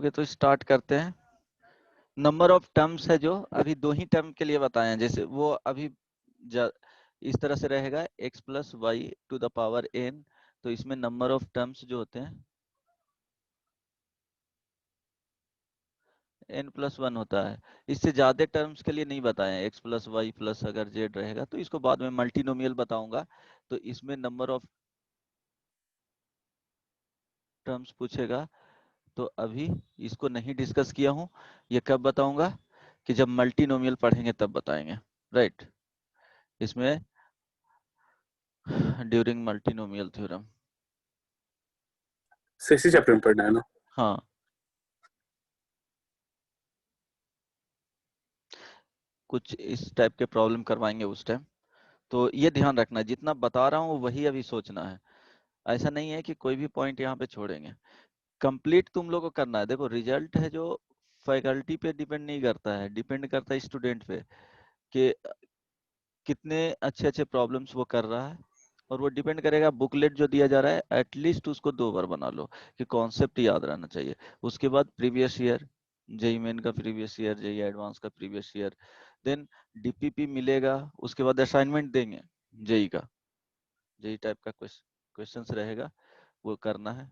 Okay, तो start करते हैं। नंबर ऑफ टर्म्स है जो अभी दो ही टर्म के लिए बताए हैं, जैसे वो अभी इस तरह से रहेगा x plus y to the power n। तो इसमें नंबर ऑफ टर्म्स जो होते हैं n+1 होता है। इससे ज्यादा टर्म्स के लिए नहीं बताए हैं। x प्लस वाई प्लस अगर z रहेगा तो इसको बाद में मल्टीनोमियल बताऊंगा। तो इसमें नंबर ऑफ टर्म्स पूछेगा, तो अभी इसको नहीं डिस्कस किया हूं। ये कब बताऊंगा कि जब मल्टीनोमियल पढ़ेंगे तब बताएंगे, राइट। इसमें ड्यूरिंग मल्टीनोमियल थ्योरम। इसी चैप्टर में पढ़ना है ना? हाँ, कुछ इस टाइप के प्रॉब्लम करवाएंगे उस टाइम। तो ये ध्यान रखना, जितना बता रहा हूँ वही अभी सोचना है। ऐसा नहीं है कि कोई भी पॉइंट यहाँ पे छोड़ेंगे। कंप्लीट तुम लोग को करना है। देखो, रिजल्ट है जो फैकल्टी पे डिपेंड नहीं करता है, डिपेंड करता है स्टूडेंट पे कि कितने अच्छे अच्छे प्रॉब्लम्स वो कर रहा है। और वो डिपेंड करेगा, बुकलेट जो दिया जा रहा है एटलीस्ट उसको 2 बार बना लो कि कॉन्सेप्ट याद रहना चाहिए। उसके बाद प्रीवियस ईयर, जेई मेन का प्रीवियस ईयर, जेई एडवांस का प्रीवियस ईयर, देन डीपीपी मिलेगा। उसके बाद असाइनमेंट देंगे जेई का, जेई टाइप का क्वेश्चंस रहेगा, वो करना है।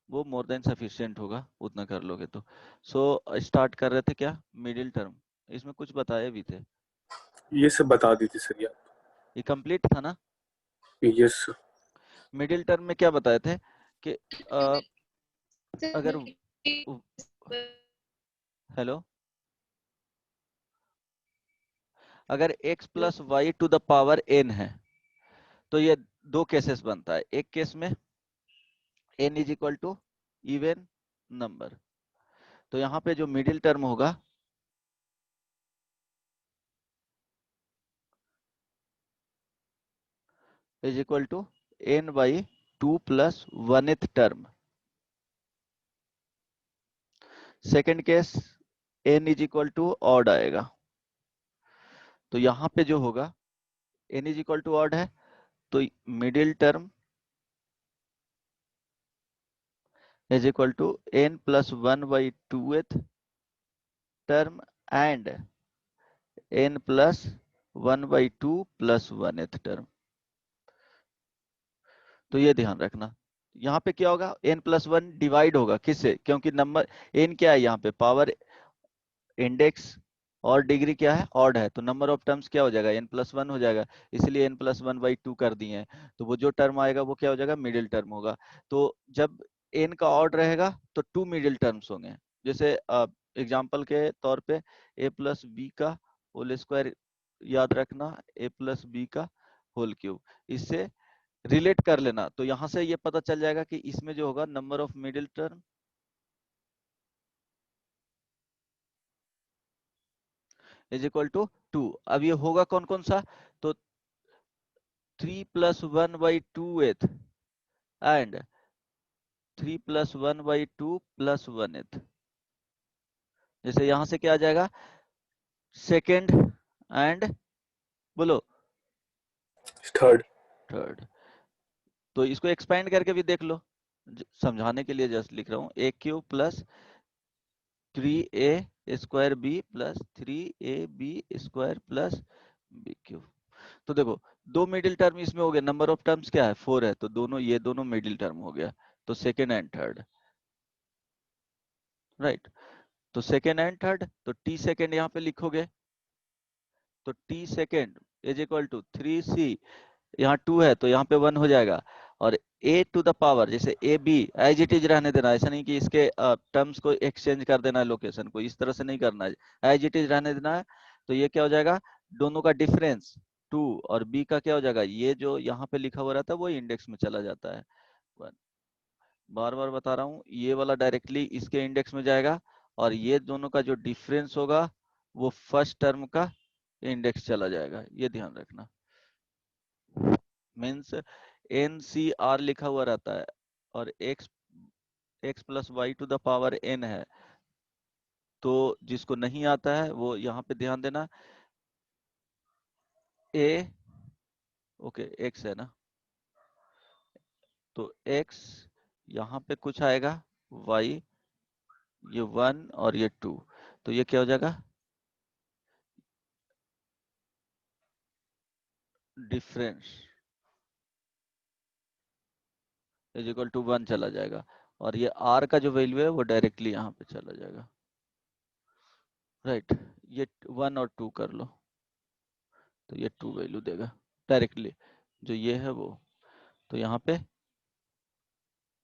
वो मोर देन सफिशिएंट होगा, उतना कर लोगे तो। सो स्टार्ट कर रहे थे क्या, मिडिल टर्म। इसमें कुछ बताए भी थे, ये सब बता दी थी सर यार। ये कंप्लीट था ना। यस। मिडिल टर्म में क्या बताए थे कि अगर हेलो, अगर x plus y to the power n है तो ये दो केसेस बनता है। एक केस में n is equal to even number, तो यहाँ पे जो मिडिल टर्म होगा is equal to n by 2 plus 1th term. Second case n is equal to odd आएगा, तो यहाँ पे जो होगा n is equal to odd है तो middle term is equal to n plus 1 by 2th term and n plus 1 by 2 plus 1th term. तो ये ध्यान रखना, यहाँ पे क्या होगा, n प्लस 1 डिवाइड होगा किससे, क्योंकि नंबर n क्या है यहाँ पे, पावर इंडेक्स, और डिग्री क्या है, ऑड है, तो नंबर ऑफ टर्म्स क्या हो जाएगा, n+1 हो जाएगा। इसलिए n+1/2 कर दिए हैं। तो वो जो टर्म आएगा वो क्या हो जाएगा, मिडिल टर्म होगा। तो जब n का ऑड रहेगा तो 2 मिडिल टर्म्स होंगे। जैसे एग्जांपल के तौर पे a प्लस बी का होल स्क्वायर याद रखना, a प्लस बी का होल क्यूब। इससे रिलेट कर लेना, तो यहाँ से ये पता चल जाएगा कि इसमें जो होगा number of middle term is equal to 2। अब ये होगा कौन कौन सा, तो 3 plus 1/2th and 3 plus 1/2 plus 1th। जैसे यहां से क्या आ जाएगा, सेकेंड एंड बोलो थर्ड। थर्ड। तो इसको एक्सपेंड करके भी देख लो, समझाने के लिए जस्ट लिख रहा हूँ। A cube plus 3a² b plus 3ab² प्लस b क्यूब। तो देखो, दो मिडिल टर्म इसमें हो गया, नंबर ऑफ टर्म्स क्या है 4 है, तो दोनों ये दोनों मिडिल टर्म हो गया। तो सेकेंड एंड थर्ड, राइट। तो सेकेंड एंड थर्ड, तो t सेकेंड यहाँ पे लिखोगे, तो t second is equal to 3c, यहाँ 2 है तो यहाँ पे 1 हो जाएगा। और a टू द पावर, जैसे a b as it is रहने देना, ऐसा नहीं कि इसके टर्म्स को एक्सचेंज कर देना है, लोकेशन को इस तरह से नहीं करना है, एज इट इज रहने देना है। तो ये क्या हो जाएगा, दोनों का डिफरेंस 2, और b का क्या हो जाएगा, ये जो यहाँ पे लिखा हुआ रहता है वो इंडेक्स में चला जाता है। बार बार बता रहा हूँ, ये वाला डायरेक्टली इसके इंडेक्स में जाएगा, और ये दोनों का जो डिफरेंस होगा वो फर्स्ट टर्म का इंडेक्स चला जाएगा, ये ध्यान रखना। मीन्स NCR लिखा हुआ रहता है और x plus y to the power n है, तो जिसको नहीं आता है वो यहाँ पे ध्यान देना, a ओके x है ना, तो x यहाँ पे कुछ आएगा y ये 1 और ये 2, तो ये क्या हो जाएगा, डिफरेंस इज इक्वल टू 1 चला जाएगा, और ये r का जो वैल्यू है वो डायरेक्टली यहाँ पे चला जाएगा, राइट। ये 1 और 2 कर लो, तो ये 2 वैल्यू देगा डायरेक्टली, जो ये है वो, तो यहाँ पे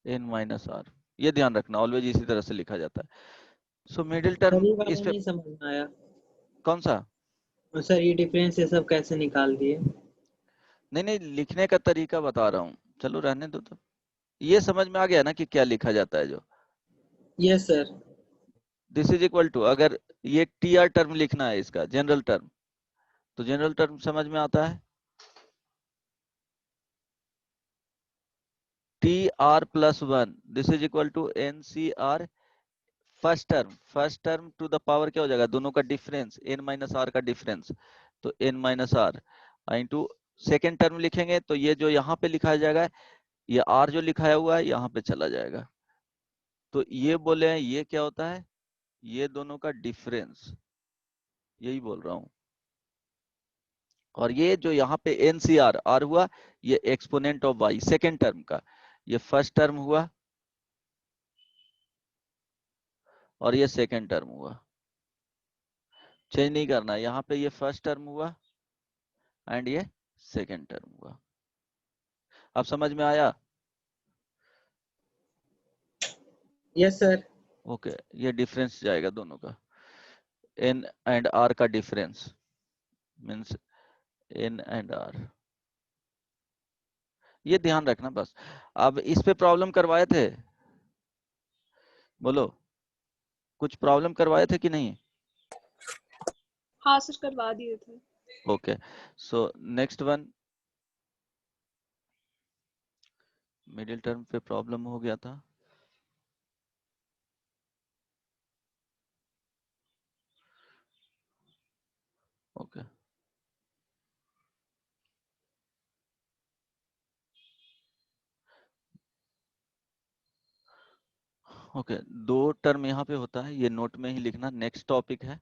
n माइनस आर, ये ध्यान रखना, ऑलवेज इसी तरह से लिखा जाता है। सो मिडिल सर टर्म ये इस वाला पे नहीं समझ में आया। कौन सा, और सर ये डिफरेंस ये सब कैसे निकाल दिए? नहीं नहीं, लिखने का तरीका बता रहा हूँ, चलो रहने दो। तो ये समझ में आ गया ना कि क्या लिखा जाता है, जो yes sir. This is equal to, अगर ये टी आर टर्म लिखना है इसका जनरल टर्म, तो जनरल टर्म समझ में आता है, t r plus 1, this is equal to n c r first term to the power क्या हो जाएगा, दोनों का डिफरेंस, n माइनस आर का डिफरेंस, तो n minus r into second term लिखेंगे, तो ये जो यहाँ पे लिखा जाएगा, ये r जो लिखाया हुआ है यहाँ पे चला जाएगा, तो ये बोले हैं ये क्या होता है, ये दोनों का डिफरेंस, यही बोल रहा हूँ। और ये जो यहाँ पे एन सी आर आर हुआ, ये exponent of y second term का, ये फर्स्ट टर्म हुआ और ये सेकेंड टर्म हुआ, चेंज नहीं करना, यहाँ पे ये फर्स्ट टर्म हुआ एंड ये सेकेंड टर्म हुआ। अब समझ में आया? Yes sir. ओके, ये डिफरेंस जाएगा दोनों का, एन एंड आर का difference means n and r, ये ध्यान रखना बस। अब इस पे प्रॉब्लम करवाए थे, बोलो, कुछ प्रॉब्लम करवाए थे कि नहीं? हाँ सर, करवा दिए थे। Okay, so next one, middle term पे प्रॉब्लम हो गया था। ओके, ओके, दो टर्म यहाँ पे होता है, ये नोट में ही लिखना। नेक्स्ट टॉपिक है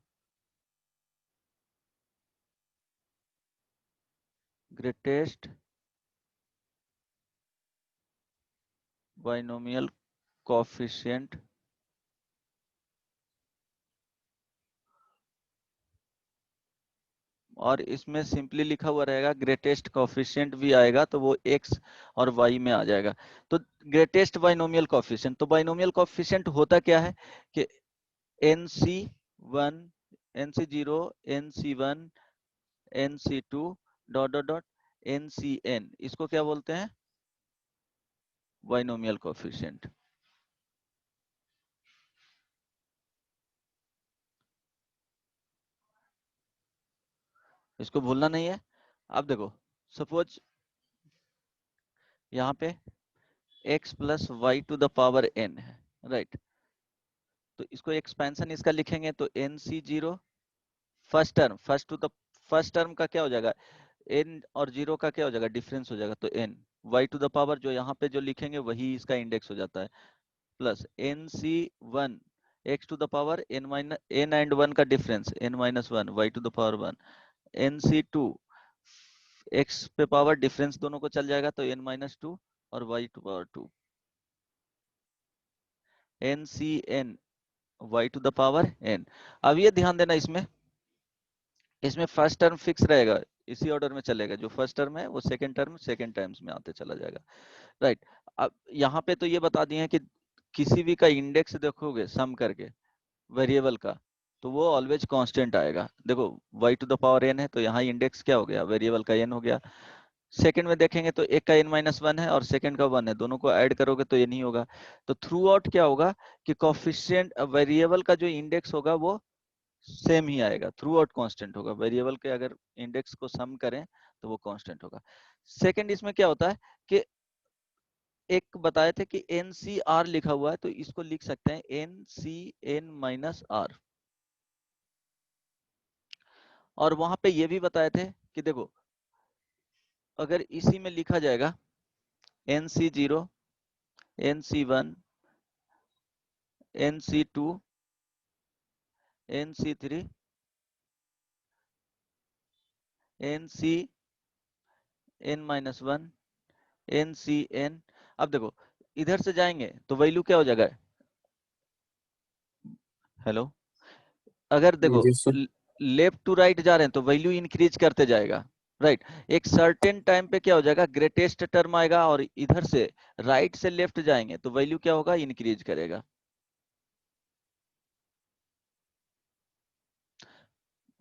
ग्रेटेस्ट बाइनोमियल कोएफिशिएंट और इसमें सिंपली लिखा हुआ रहेगा, ग्रेटेस्ट कोएफिशिएंट भी आएगा तो वो x और y में आ जाएगा। तो ग्रेटेस्ट बाइनोमियल कोएफिशिएंट, तो बाइनोमियल कोएफिशिएंट होता क्या है कि nc1 nc0 nc1 nc2 dot dot dot ncn, इसको क्या बोलते हैं, बाइनोमियल कोएफिशिएंट। इसको भूलना नहीं है। अब देखो, सपोज यहाँ पे x plus y to the power n है, राइट। तो इसको एक्सपेंशन इसका लिखेंगे तो nc0 first term, first term का क्या हो जाएगा, n और जीरो का क्या हो जाएगा, डिफरेंस हो जाएगा, तो n y to the power जो यहाँ पे जो लिखेंगे वही इसका इंडेक्स हो जाता है, plus nc1 x to the power n minus n and 1 का difference n minus 1 y to the power 1, nc2 x पे पावर डिफरेंस दोनों को चल जाएगा तो n माइनस 2 और y to power 2, ncn y to the power n। अब ये ध्यान देना, इसमें इसमें फर्स्ट टर्म फिक्स रहेगा, इसी ऑर्डर में चलेगा, जो फर्स्ट टर्म है वो सेकंड टर्म सेकंड टाइम्स में आते चला जाएगा, राइट। अब यहाँ पे तो ये बता दिए हैं कि किसी भी का इंडेक्स देखोगे सम करके वेरिएबल का, तो वो ऑलवेज कांस्टेंट आएगा। देखो y to the power n है तो यहाँ इंडेक्स क्या हो गया, वेरिएबल का n हो गया। सेकंड में देखेंगे तो एक का n माइनस 1 है और सेकंड का 1 है, दोनों को ऐड करोगे तो ये नहीं होगा। तो थ्रू आउट क्या होगा कि कोफिशिएंट वेरिएबल का जो इंडेक्स होगा वो सेम ही आएगा, थ्रू आउट कॉन्स्टेंट होगा। वेरिएबल के अगर इंडेक्स को सम करें तो वो कांस्टेंट होगा। सेकंड इसमें क्या होता है कि एक बताए थे कि NCR लिखा हुआ है तो इसको लिख सकते हैं NCN माइनस R, और वहां पे ये भी बताए थे कि देखो अगर इसी में लिखा जाएगा NC0 NC1 NC2 NC3 NCN-1 NCN। अब देखो इधर से जाएंगे तो वैल्यू क्या हो जाएगा? हेलो, अगर देखो Yes, sir. Left to right जा रहे हैं तो वैल्यू इंक्रीज करते जाएगा, राइट। एक सर्टेन टाइम पे क्या हो जाएगा? ग्रेटेस्ट टर्म आएगा, और इधर से राइट से लेफ्ट जाएंगे तो वैल्यू क्या होगा? इंक्रीज करेगा।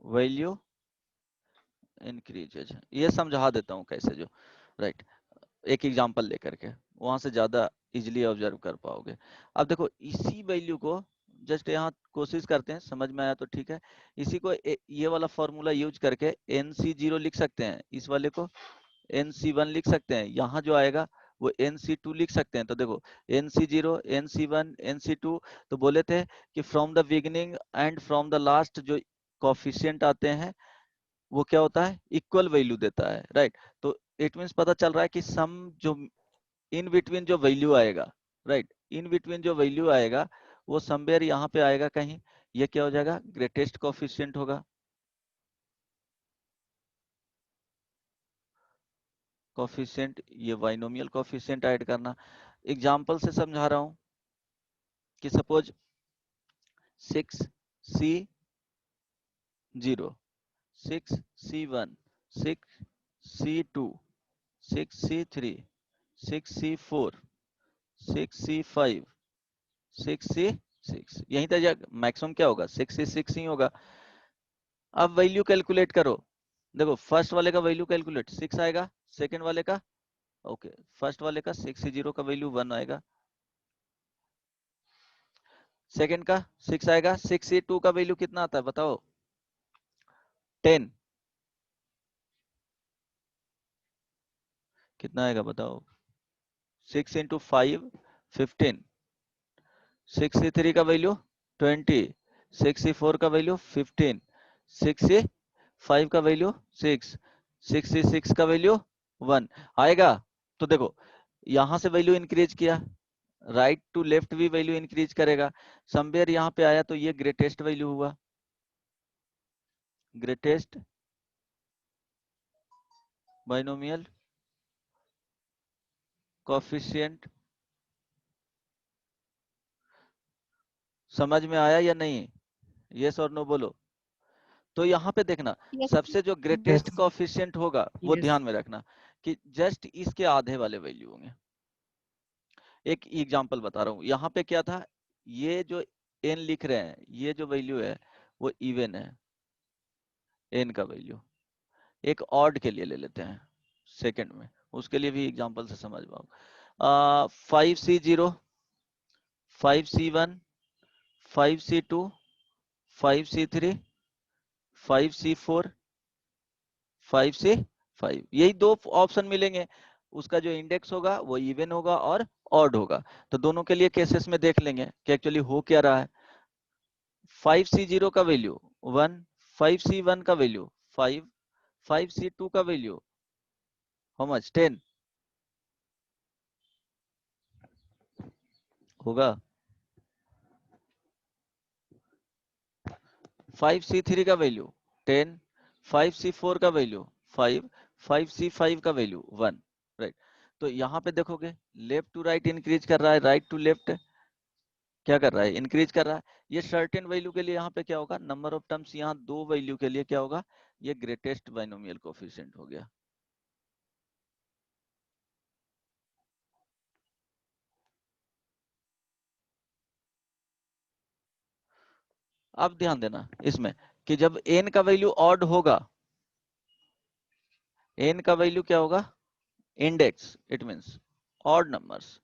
वैल्यू इंक्रीज, ये समझा देता हूँ कैसे, जो राइट एक एग्जांपल लेकर के, वहां से ज्यादा इजिली ऑब्जर्व कर पाओगे। अब देखो इसी वैल्यू को जस्ट यहाँ कोशिश करते हैं, समझ में आया तो ठीक है। इसी को ये वाला फॉर्मूला यूज करके NC0 लिख सकते हैं, इस वाले को NC1 लिख सकते हैं, यहाँ जो आएगा वो NC2 लिख सकते हैं। तो देखो NC0 NC1 NC2, तो बोले थे कि from the beginning and from the last जो कोफिशिएंट आते हैं वो क्या होता है? इक्वल वैल्यू देता है, राइट। तो इट मीन्स पता चल रहा है कि सम जो इन बिटवीन जो वैल्यू आएगा, राइट, इन बिटवीन जो वैल्यू आएगा वो समवेयर यहाँ पे आएगा कहीं, ये क्या हो जाएगा? ग्रेटेस्ट कोफिशिएंट होगा। कोफिशिएंट, ये बाइनोमियल कोफिशिएंट ऐड करना। एग्जांपल से समझा रहा हूं कि suppose 6C0 6C1 6C2 6C3 6C4 6C5 6C6, यहीं तक मैक्सिमम क्या होगा? 6C6 ही होगा। अब वैल्यू कैलकुलेट करो, देखो फर्स्ट वाले का वैल्यू कैलकुलेट 6 आएगा, सेकंड वाले का ओके फर्स्ट वाले का 6C0 का वैल्यू 1 आएगा, सेकंड का 6 आएगा, 6C2 का वैल्यू कितना आता है बताओ? 10। कितना आएगा बताओ? 6 × 5 15। 6C3 का वैल्यू 20, 6C4 का वैल्यू 15, 6C5 का वैल्यू 6, 6C6 का वैल्यू 1 आएगा। तो देखो यहां से वैल्यू इंक्रीज किया, राइट टू लेफ्ट भी वैल्यू इंक्रीज करेगा, समवेयर यहाँ पे आया तो ये ग्रेटेस्ट वैल्यू हुआ, ग्रेटेस्ट बाइनोमियल कोफिशिएंट। समझ में आया या नहीं? यस और नो बोलो। तो यहाँ पे देखना Yes. सबसे जो ग्रेटेस्ट Yes. कोफिशिएंट होगा वो Yes. ध्यान में रखना कि जस्ट इसके आधे वाले वैल्यू होंगे। एक एग्जांपल बता रहा हूँ, यहाँ पे क्या था, ये जो n लिख रहे हैं ये जो वैल्यू है वो इवन है, n का वैल्यू। एक ऑड के लिए ले लेते हैं सेकंड में, उसके लिए भी एग्जांपल से समझ पाओ। 5C0 5C1 5C2 5C3 5C4 5C5, यही दो ऑप्शन मिलेंगे, उसका जो इंडेक्स होगा वो इवन होगा और ऑड होगा। तो दोनों के लिए केसेस में देख लेंगे कि एक्चुअली हो क्या रहा है। 5C0 का वैल्यू 1, 5C1 का वैल्यू 5, 5C2 का वैल्यू हाउ मच? 10 होगा। 5C3 का वैल्यू 10, 5C4 का वैल्यू 5, 5C5 का वैल्यू 1, राइट। तो यहाँ पे देखोगे लेफ्ट टू राइट इंक्रीज कर रहा है, राइट टू लेफ्ट क्या कर रहा है? इंक्रीज कर रहा है। ये सर्टेन वैल्यू के लिए यहाँ पे क्या होगा? नंबर ऑफ टर्म्स यहाँ दो वैल्यू के लिए क्या होगा? ये ग्रेटेस्ट बाइनोमियल कोफिशिएंट हो गया। अब ध्यान देना इसमें कि जब n का वैल्यू ऑड होगा, n का वैल्यू क्या होगा? Index, it means odd numbers.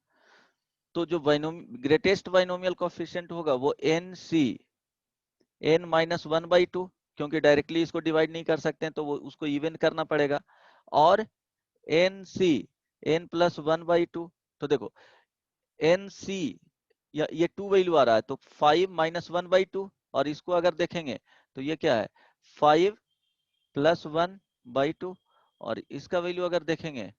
तो जो ग्रेटेस्ट बाइनोमियल कोफिशिएंट होगा वो n-1/2, क्योंकि डायरेक्टली इसको डिवाइड नहीं कर सकते हैं तो वो उसको इवन करना पड़ेगा, और n+1/2। तो देखो NC ये 2 वैल्यू आ रहा है तो 5-1/2, और इसको अगर देखेंगे तो ये क्या है? 5+1/2, और इसका वैल्यू अगर देखेंगे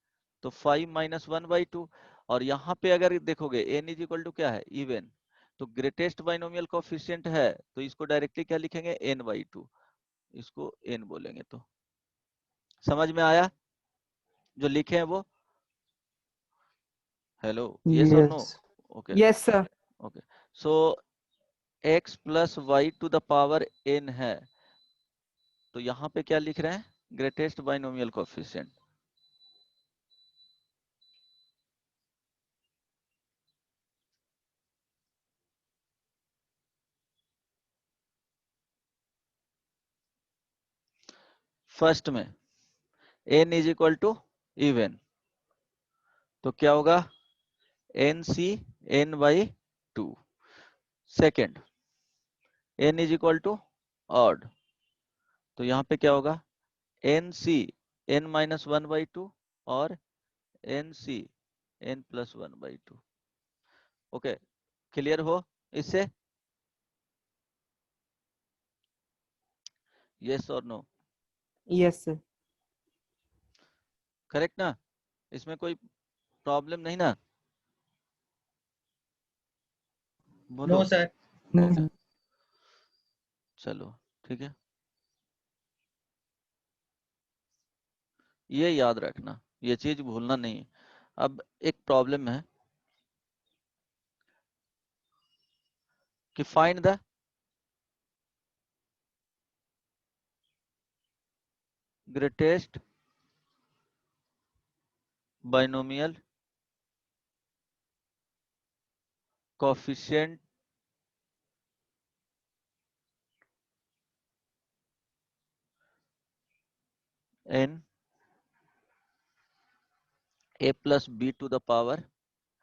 तो 5-1/2, और यहाँ पे अगर देखोगे n = क्या है? इवन। तो ग्रेटेस्ट बाइनोमियल कोफिशिएंट है तो इसको डायरेक्टली क्या लिखेंगे, n/2, इसको n बोलेंगे। तो समझ में आया जो लिखे हैं वो? हेलो, यस और no? Yes. Okay Yes, sir. Okay. So x plus y to the power n है, तो यहाँ पे क्या लिख रहे हैं, ग्रेटेस्ट बाइनोमियल कोफिशिएंट। फर्स्ट में n is equal to even, तो क्या होगा, nc n/2। Second, n is equal to odd, तो यहाँ पे क्या होगा, nc n-1/2 और nc n+1/2। ओके, क्लियर हो इससे? यस और नो? Yes, sir. करेक्ट ना? इसमें कोई प्रॉब्लम नहीं ना? बोलो। No sir. ओके, चलो ठीक है, ये याद रखना, ये चीज भूलना नहीं। अब एक प्रॉब्लम है कि find the greatest binomial coefficient n a plus b to the power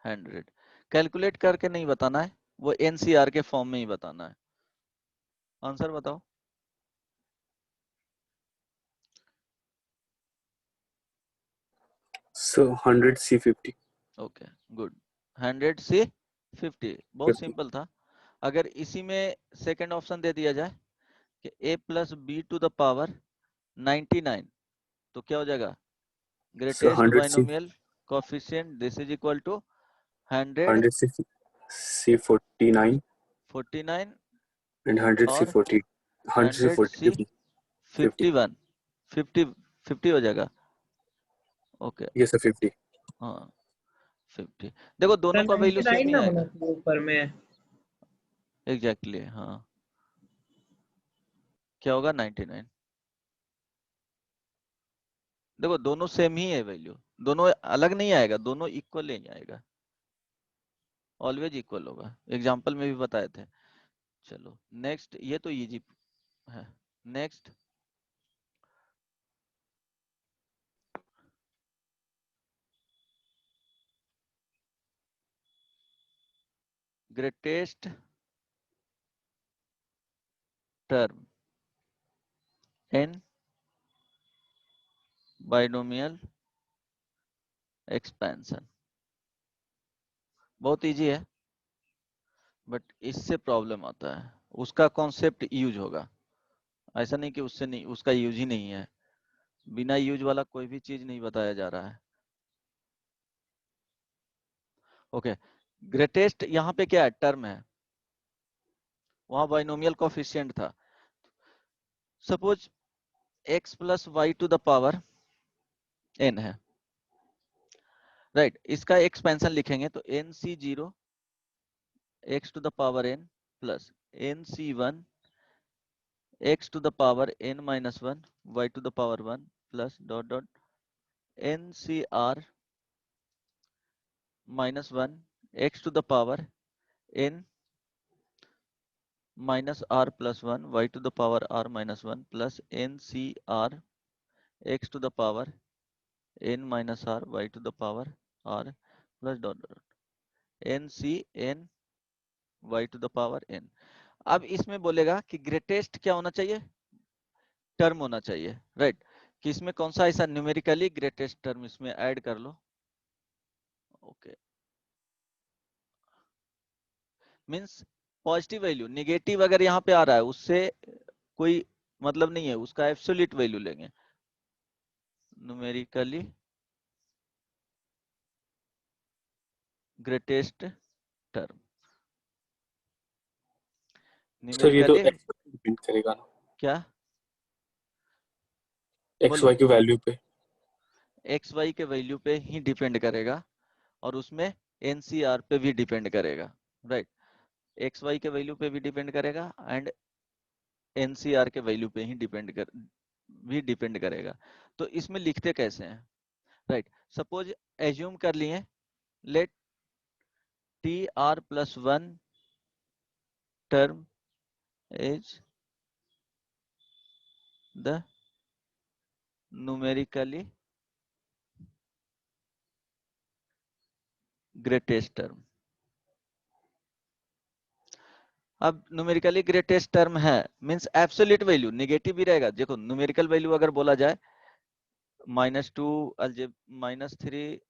100। Calculate करके नहीं बताना है, वो एनसीआर के फॉर्म में ही बताना है। आंसर बताओ। So 100C50. Okay good, 100C50, बहुत सिंपल था। अगर इसी में सेकंड ऑप्शन दे दिया जाए कि a plus b to the power 99, तो क्या हो जाएगा, So greatest 100C binomial coefficient this is equal to 100 100C49 49 and और 100C40 100C40 50. 100C51 50 50 हो जाएगा। Okay Yes sir, 50. हाँ 50। देखो दोनों सर का वैल्यू सेम 99 ही ना आएगा। होना चाहिए ऊपर में। एग्जैक्टली हाँ, क्या होगा 99। देखो दोनों सेम ही है वैल्यू, दोनों अलग नहीं आएगा, दोनों इक्वल ही आएगा, ऑलवेज इक्वल होगा, एग्जांपल में भी बताए थे। चलो नेक्स्ट, ये तो इजी है। Next, greatest term n binomial expansion, बहुत इजी है, बट इससे प्रॉब्लम आता है, उसका कॉन्सेप्ट यूज होगा, ऐसा नहीं कि उससे नहीं, उसका यूज ही नहीं है, बिना यूज वाला कोई भी चीज नहीं बताया जा रहा है। ओके, ग्रेटेस्ट यहाँ पे क्या है, टर्म है, वहां बाइनोमियल कोफिशिएंट था। Suppose x plus y to the power n है, राइट, इसका एक्सपेंशन लिखेंगे तो nc0 x to the power n plus nc1 x to the power n-1 y to the power 1 plus dot dot ncr -1 x to the power n minus r plus 1 y to the power r -1 plus ncr x to the power n minus r y to the power r plus dot dot nc n y to the power n। अब इसमें बोलेगा कि greatest क्या होना चाहिए, term होना चाहिए, right, कि इसमें कौन सा ऐसा न्यूमेरिकली ग्रेटेस्ट टर्म इसमें ऐड कर लो। Okay, means positive value, negative अगर यहाँ पे आ रहा है उससे कोई मतलब नहीं है, उसका एब्सोल्यूट वैल्यू लेंगे, न्यूमेरिकली ग्रेटेस्ट टर्म। सर ये तो न्यूमेरिकली x पे डिपेंड करेगा ना, क्या x बोलो, y की वैल्यू पे। एक्स वाई के वैल्यू पे ही डिपेंड करेगा और उसमें एनसीआर पे भी डिपेंड करेगा, राइट। एक्स वाई के वैल्यू पे भी डिपेंड करेगा एंड एनसीआर के वैल्यू पे ही डिपेंड करेगा। तो इसमें लिखते कैसे हैं, राइट। सपोज एज्यूम कर लिए let t r plus one term is the numerically greatest term। अब न्यूमेरिकली ग्रेटेस्ट टर्म है मींस एब्सोल्यूट वैल्यू नेगेटिव भी रहेगा। देखो न्यूमेरिकल वैल्यू अगर बोला जाए -2 -3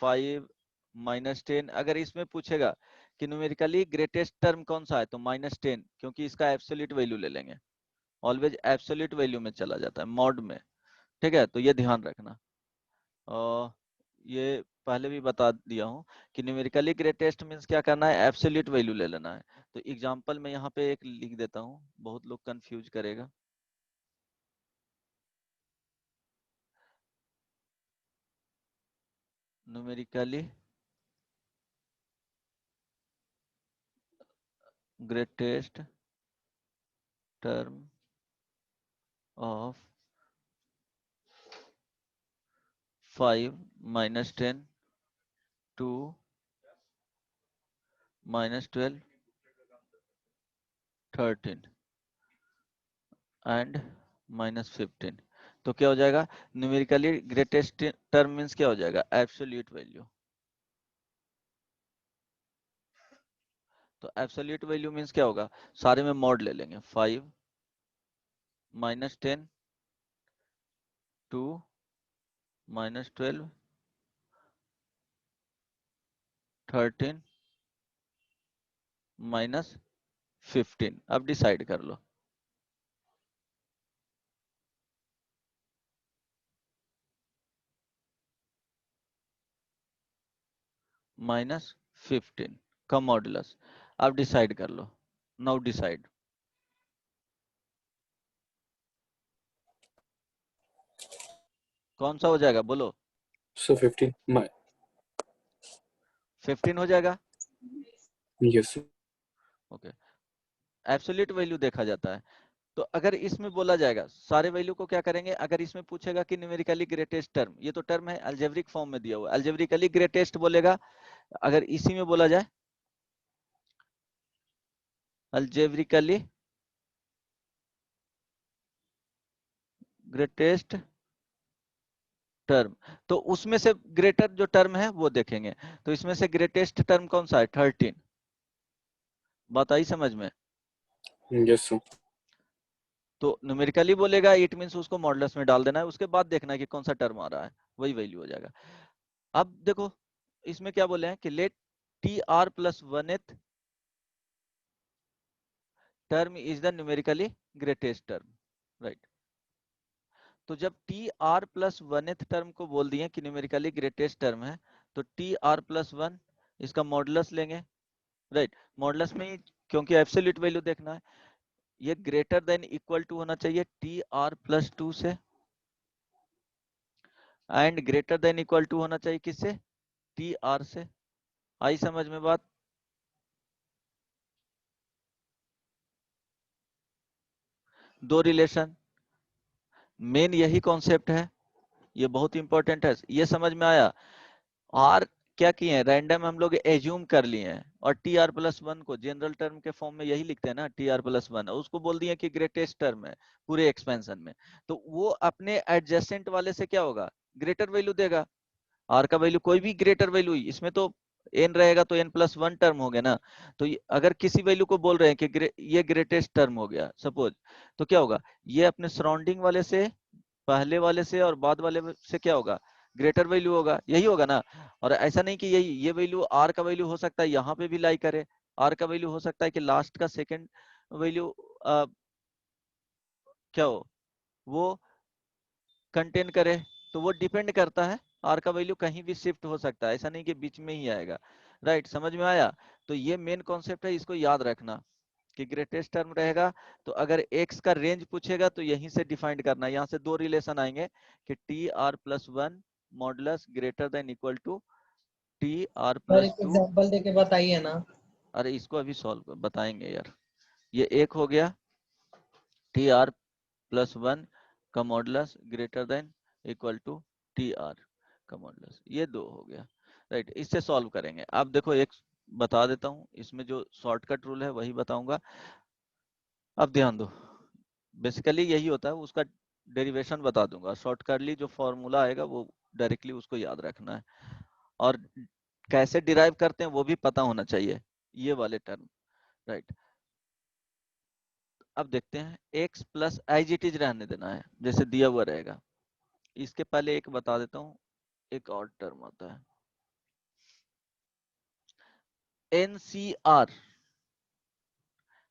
5 -10, अगर इसमें पूछेगा कि न्यूमेरिकली ग्रेटेस्ट टर्म कौन सा है तो -10, क्योंकि इसका एब्सोल्यूट वैल्यू ले लेंगे। ऑलवेज एब्सोल्यूट वैल्यू में चला जाता है मॉड में, ठीक है। तो ये ध्यान रखना। और ये पहले भी बता दिया हूँ कि न्यूमेरिकली ग्रेटेस्ट मींस क्या करना है, एब्सोल्यूट वैल्यू ले लेना है। तो एग्जांपल में यहाँ पे एक लिख देता हूँ, बहुत लोग कंफ्यूज करेगा। Numerically greatest term of 5 -10 2 -12 13 and -15। तो क्या हो जाएगा, न्यूमेरिकली ग्रेटेस्ट टर्म मींस क्या हो जाएगा, एब्सोल्यूट वैल्यू। तो एब्सोल्यूट वैल्यू मींस क्या होगा, सारे में मॉड ले लेंगे, 5 -10 2 -12 13 -15। अब डिसाइड कर लो। -15 का मॉडुलस। अब डिसाइड कर लो। Now decide. कौन सा हो जाएगा बोलो। सो 15 15 हो जाएगा। यस ओके, एब्सोल्यूट वैल्यू देखा जाता है। तो अगर इसमें बोला जाएगा सारे वैल्यू को क्या करेंगे, अगर इसमें पूछेगा कि न्यूमेरिकली ग्रेटेस्ट टर्म, ये तो टर्म है अलजेब्रिक फॉर्म में दिया हुआ, अलजेब्रिकली ग्रेटेस्ट बोलेगा। अगर इसी में बोला जाए अलजेब्रिकली ग्रेटेस्ट टर्म, तो उसमें से ग्रेटर जो टर्म है वो देखेंगे। तो इसमें से ग्रेटेस्ट टर्म कौन सा है, 13। बात आई समझ में। Yes sir. तो न्यूमेरिकली बोलेगा इट मींस उसको मॉडुलस में डाल देना है, उसके बाद देखना है कि कौन सा टर्म आ रहा है, वही वैल्यू हो जाएगा। अब देखो इसमें क्या बोले हैं कि let t r plus oneth term is the numerically greatest term, right. तो जब t r plus oneth term को बोल दिए कि न्यूमेरिकली ग्रेटेस्ट टर्म है, तो टी आर प्लस वन इसका मॉडुलस लेंगे, राइट। मॉडुलस में क्योंकि एब्सोल्यूट वैल्यू देखना है, ये ग्रेटर देन इक्वल टू होना चाहिए टी आर प्लस 2 से, and greater than equal to होना चाहिए किससे, टी आर से। आई समझ में बात। दो रिलेशन, मेन यही कॉन्सेप्ट है, ये बहुत इंपॉर्टेंट है, ये समझ में आया। आर क्या किए हैं, रैंडम हम लोग एज्यूम कर लिए हैं, और टी आर प्लस वन को जनरल टर्म के फॉर्म में यही लिखते हैं ना, टी आर प्लस वन, उसको बोल दिए कि ग्रेटेस्ट टर्म है पूरे एक्सपेंशन में। तो वो अपने एडजेसेंट वाले से क्या होगा, ग्रेटर वैल्यू देगा। आर का वैल्यू कोई भी ग्रेटर वैल्यू, इसमें तो एन रहेगा तो एन प्लस वन टर्म हो गया ना। तो अगर किसी वैल्यू को बोल रहे हैं कि ये ग्रेटेस्ट टर्म हो गया सपोज, तो क्या होगा, ये अपने सराउंडिंग वाले से, पहले वाले से और बाद वाले से क्या होगा, ग्रेटर वैल्यू होगा, यही होगा ना। और ऐसा नहीं कि यही ये वैल्यू आर का वैल्यू हो सकता है यहाँ पे भी लाई करे, आर का वैल्यू हो सकता है कि लास्ट का सेकंड वैल्यू क्या हो, वो कंटेन करे। तो वो डिपेंड करता है, आर का वैल्यू कहीं भी शिफ्ट हो सकता है, ऐसा नहीं कि बीच में ही आएगा, राइट। समझ में आया। तो ये मेन कॉन्सेप्ट है, इसको याद रखना। कि ग्रेटेस्ट टर्म रहेगा तो अगर x का रेंज पूछेगा तो यहीं से डिफाइन करना है। यहाँ से दो रिलेशन आएंगे कि t r plus one modulus greater than equal to t r sir plus एक टू। एग्जांपल देके बताइए ना। अरे इसको अभी सॉल्व बताएंगे यार। ये एक हो गया टी आर प्लस वन का modulus greater than equal to t r का मॉडुलस, ये दो हो गया राइट। इससे सॉल्व करेंगे। अब देखो एक बता देता हूँ, इसमें जो शॉर्टकट रूल है वही बताऊंगा। अब ध्यान दो, बेसिकली यही होता है, उसका डेरिवेशन बता दूंगा। शॉर्टकटली जो फॉर्मूला आएगा वो डायरेक्टली उसको याद रखना है, और कैसे डिराइव करते हैं वो भी पता होना चाहिए, ये वाले टर्म राइट। अब देखते हैं x प्लस आईजीटीज रहने देना है जैसे दिया हुआ रहेगा। इसके पहले एक बता देता हूँ, एक और टर्म आता है NCR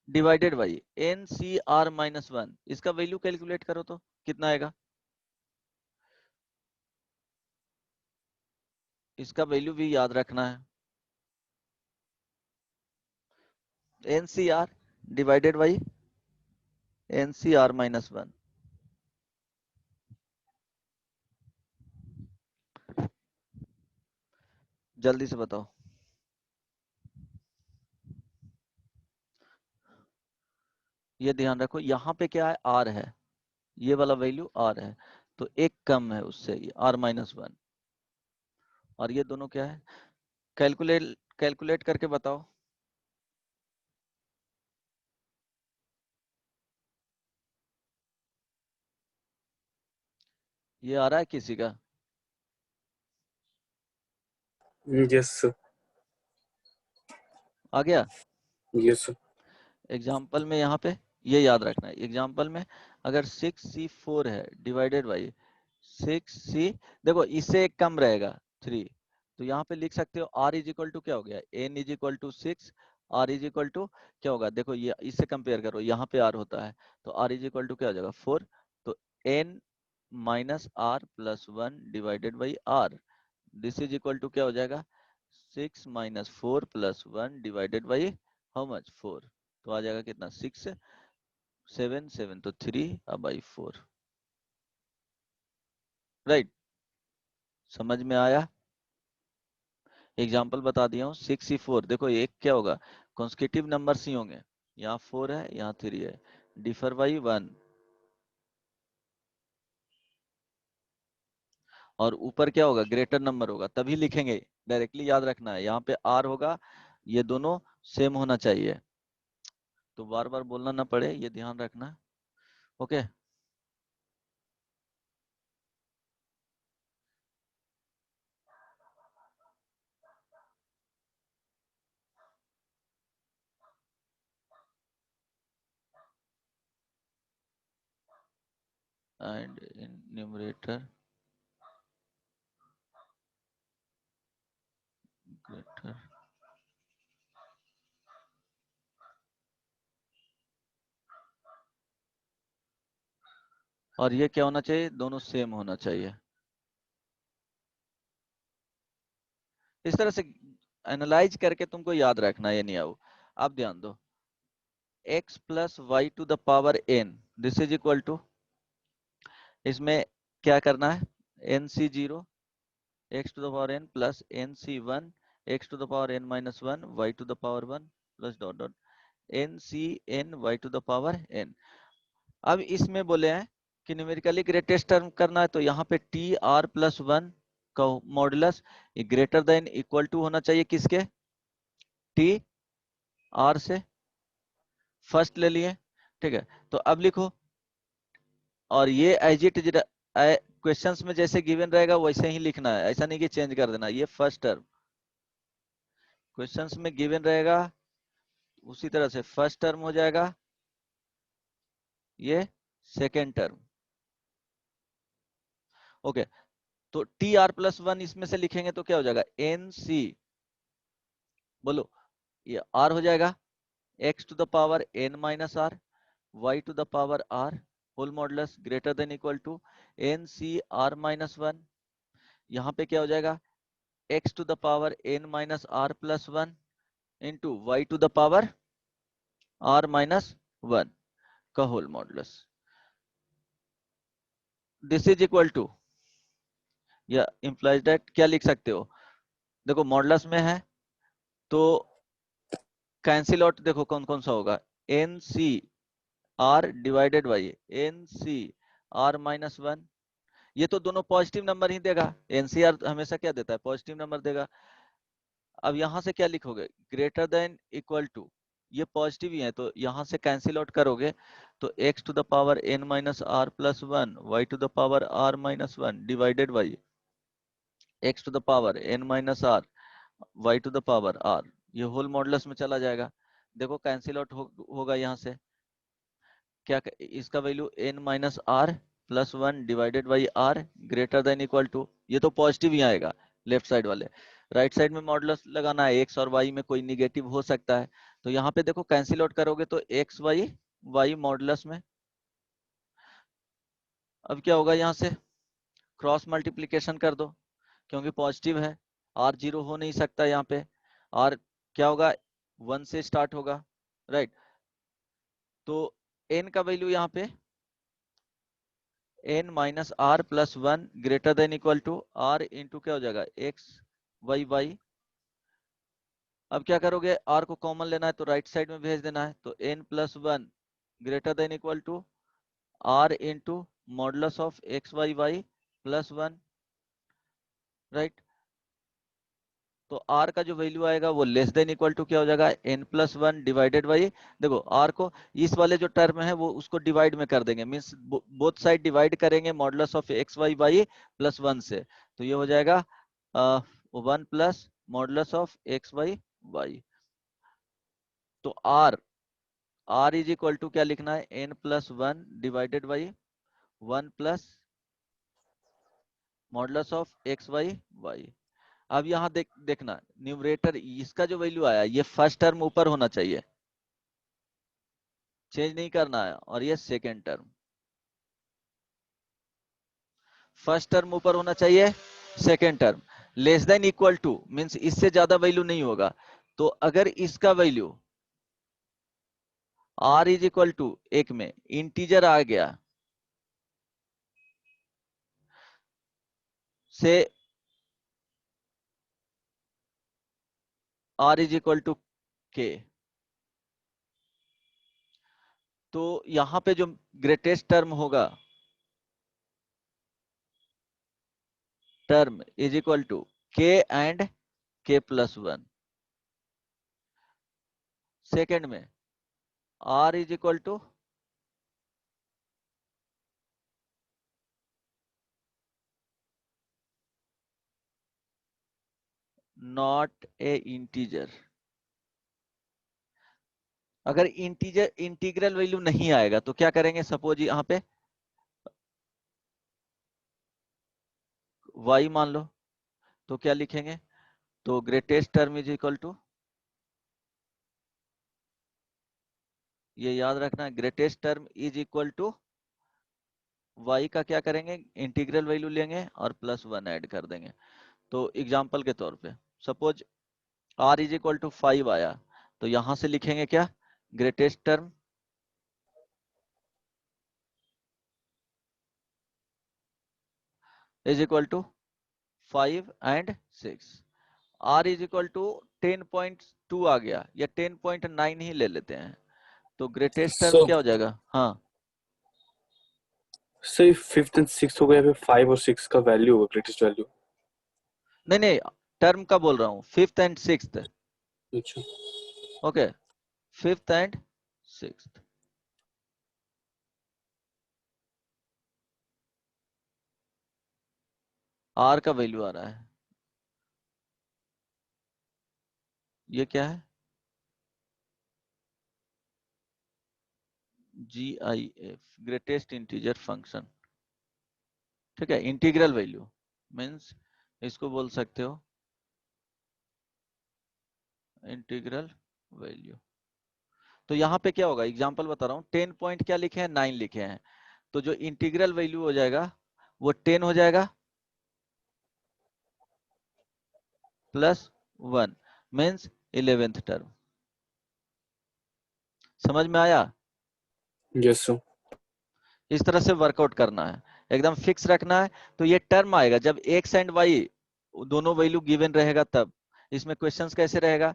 divided by NCR minus one. इसका वैल्यू कैलकुलेट करो तो कितना आएगा, इसका वैल्यू भी याद रखना है। NCR divided by NCR minus one. जल्दी से बताओ। ये ध्यान रखो, यहाँ पे क्या है, R है, ये वाला वैल्यू R है, तो एक कम है उससे, ये R माइनस वन। और ये दोनों क्या है, कैलकुलेट करके बताओ। ये आ रहा है किसी का? Yes, sir. आ गया? Yes, sir. एग्जाम्पल में यहाँ पे ये याद रखना है, एग्जाम्पल में अगर 6C4 है डिवाइडेड बाई 6C, देखो इससे एक कम रहेगा 3, तो यहाँ पे लिख सकते हो R इज इक्वल टू क्या हो गया, N is equal to 6, R is equal to क्या होगा, देखो ये इससे कंपेयर करो, यहाँ पे R होता है तो R इज इक्वल टू क्या हो जाएगा 4, तो N minus R plus one divided by R, this is equal to क्या हो जाएगा 6 minus 4 plus one divided by how much 4, तो आ जाएगा कितना 6 7 7 तो 3 बाई 4 राइट। समझ में आया? एग्जाम्पल बता दिया हूँ 6C4, देखो एक क्या होगा, कॉन्स्टिट्यूटिव नंबर्स ही होंगे, यहाँ 4 है यहाँ 3 है, डिफर बाई 1, और ऊपर क्या होगा, ग्रेटर नंबर होगा तभी लिखेंगे, डायरेक्टली याद रखना है। यहाँ पे R होगा, ये दोनों सेम होना चाहिए, तो बार बार बोलना ना पड़े, ये ध्यान रखना। Okay and in numerator greater, और ये क्या होना चाहिए, दोनों सेम होना चाहिए। इस तरह से एनालाइज करके तुमको याद रखना है, ये नहीं आओ। अब ध्यान दो, x plus y to the power n, this is equal to, इसमें क्या करना है, nc0 x to the power n plus nc1 x to the power n minus one y to the power one plus dot dot ncn y to the power n। अब इसमें बोले हैं कि numerically greatest term करना है, तो यहाँ पे टी आर प्लस वन का modulus greater than equal to होना चाहिए किसके, टी आर से, फर्स्ट ले लिए, ठीक है। तो अब लिखो, और ये एज इट इज क्वेश्चंस में जैसे गिवन रहेगा वैसे ही लिखना है, ऐसा नहीं कि चेंज कर देना। ये फर्स्ट टर्म क्वेश्चंस में गिवन रहेगा उसी तरह से फर्स्ट टर्म हो जाएगा, ये सेकेंड टर्म। ओके, तो टी आर प्लस वन इसमें से लिखेंगे तो क्या हो जाएगा, एन सी, बोलो, ये आर हो जाएगा x to the power n minus r y to the power r whole modulus greater than equal to n c r minus one. यहाँ पे क्या हो जाएगा, x to the power n minus r plus one into y to the power r minus 1 का whole modulus. This is equal to या implies that, क्या लिख सकते हो, देखो मॉडुलस में है तो कैंसिल आउट, देखो कौन कौन सा होगा, n c r divided by n c r minus 1। ये तो दोनों पॉजिटिव नंबर ही देगा, एनसीआर हमेशा क्या देता है, पॉजिटिव नंबर देगा। अब यहां से क्या लिखोगे, ग्रेटर देन इक्वल टू, ये पॉजिटिव ही है तो यहां से कैंसिल आउट करोगे तो x to the power n minus r plus 1 y to the power r minus 1 divided by x to the power n minus r y to the power r, ये whole modulus में चला जाएगा। देखो cancel out होगा यहाँ से, क्या इसका value n minus r plus 1 divided by r greater than equal to, ये तो पॉजिटिव ही आएगा लेफ्ट साइड वाले। राइट साइड में मॉडुलस लगाना है, x और y में कोई निगेटिव हो सकता है, तो यहाँ पे देखो कैंसिल आउट करोगे तो x y मॉडुलस में। अब क्या होगा, यहाँ से क्रॉस मल्टीप्लीकेशन कर दो क्योंकि पॉजिटिव है, r 0 हो नहीं सकता, यहाँ पे r क्या होगा 1 से स्टार्ट होगा, राइट। तो n का वैल्यू यहाँ पे n minus r plus 1 greater than equal to r into क्या हो जाएगा x y। अब क्या करोगे, r को कॉमन लेना है तो राइट साइड में भेज देना है, तो n plus 1 greater than equal to r into modulus of x y plus 1, right. तो r का जो वैल्यू आएगा वो लेस देन इक्वल टू क्या हो जाएगा, n प्लस 1 डिवाइडेड बाई, देखो r को इस वाले जो टर्म है वो उसको डिवाइड में कर देंगे, मीन्स बोथ साइड डिवाइड करेंगे modulus of x y plus 1 से, तो ये हो जाएगा 1 plus modulus of x y। तो r इज इक्वल टू क्या लिखना है, n plus 1 divided by 1 plus modulus of x y। अब यहाँ देखना न्यूमरेटर, इसका जो वैल्यू आया ये फर्स्ट टर्म ऊपर होना चाहिए, चेंज नहीं करना है, और ये सेकेंड टर्म, फर्स्ट टर्म ऊपर होना चाहिए, second term less than equal to, means इससे ज्यादा वैल्यू नहीं होगा। तो अगर इसका value r is equal to एक में इंटीजर आ गया से r is equal to k, तो यहां पे जो ग्रेटेस्ट टर्म होगा, term is equal to k and k plus 1। Second में r is equal to not a integer. अगर इंटीजर इंटीग्रल वैल्यू नहीं आएगा तो क्या करेंगे, सपोज यहाँ पे y मान लो, तो क्या लिखेंगे, तो greatest term is equal to, ये याद रखना, greatest term is equal to y का क्या करेंगे, इंटीग्रल वैल्यू लेंगे और प्लस 1 ऐड कर देंगे। तो एग्जांपल के तौर पे suppose r is equal to 5 आया, तो यहां से लिखेंगे क्या, greatest term is equal to 5 and 6। r is equal to 10.2 आ गया, या 10.9 ही ले लेते हैं, तो ग्रेटेस्ट टर्म So, क्या हो जाएगा, हाँ say fifth and sixth हो गया, फिर 5 और 6 का वैल्यू होगा ग्रेटेस्ट वैल्यू। नहीं नहीं, टर्म का बोल रहा हूँ, फिफ्थ एंड सिक्स्थ, अच्छा, okay, fifth and sixth. R का वैल्यू आ रहा है, ये क्या है, GIF ग्रेटेस्ट इंटीजर फंक्शन, ठीक है, इंटीग्रल वैल्यू मींस इसको बोल सकते हो इंटीग्रल वैल्यू। तो यहाँ पे क्या होगा, एग्जांपल बता रहा हूँ, 10 पॉइंट क्या लिखे हैं, 9 लिखे हैं, तो जो इंटीग्रल वैल्यू हो जाएगा वो 10 हो जाएगा प्लस 1 मींस 11th टर्म। समझ में आया? Yes sir. इस तरह से वर्कआउट करना है, एकदम फिक्स रखना है। तो ये टर्म आएगा जब एक्स एंड वाई दोनों वैल्यू गिवन रहेगा तब। इसमें क्वेश्चंस कैसे रहेगा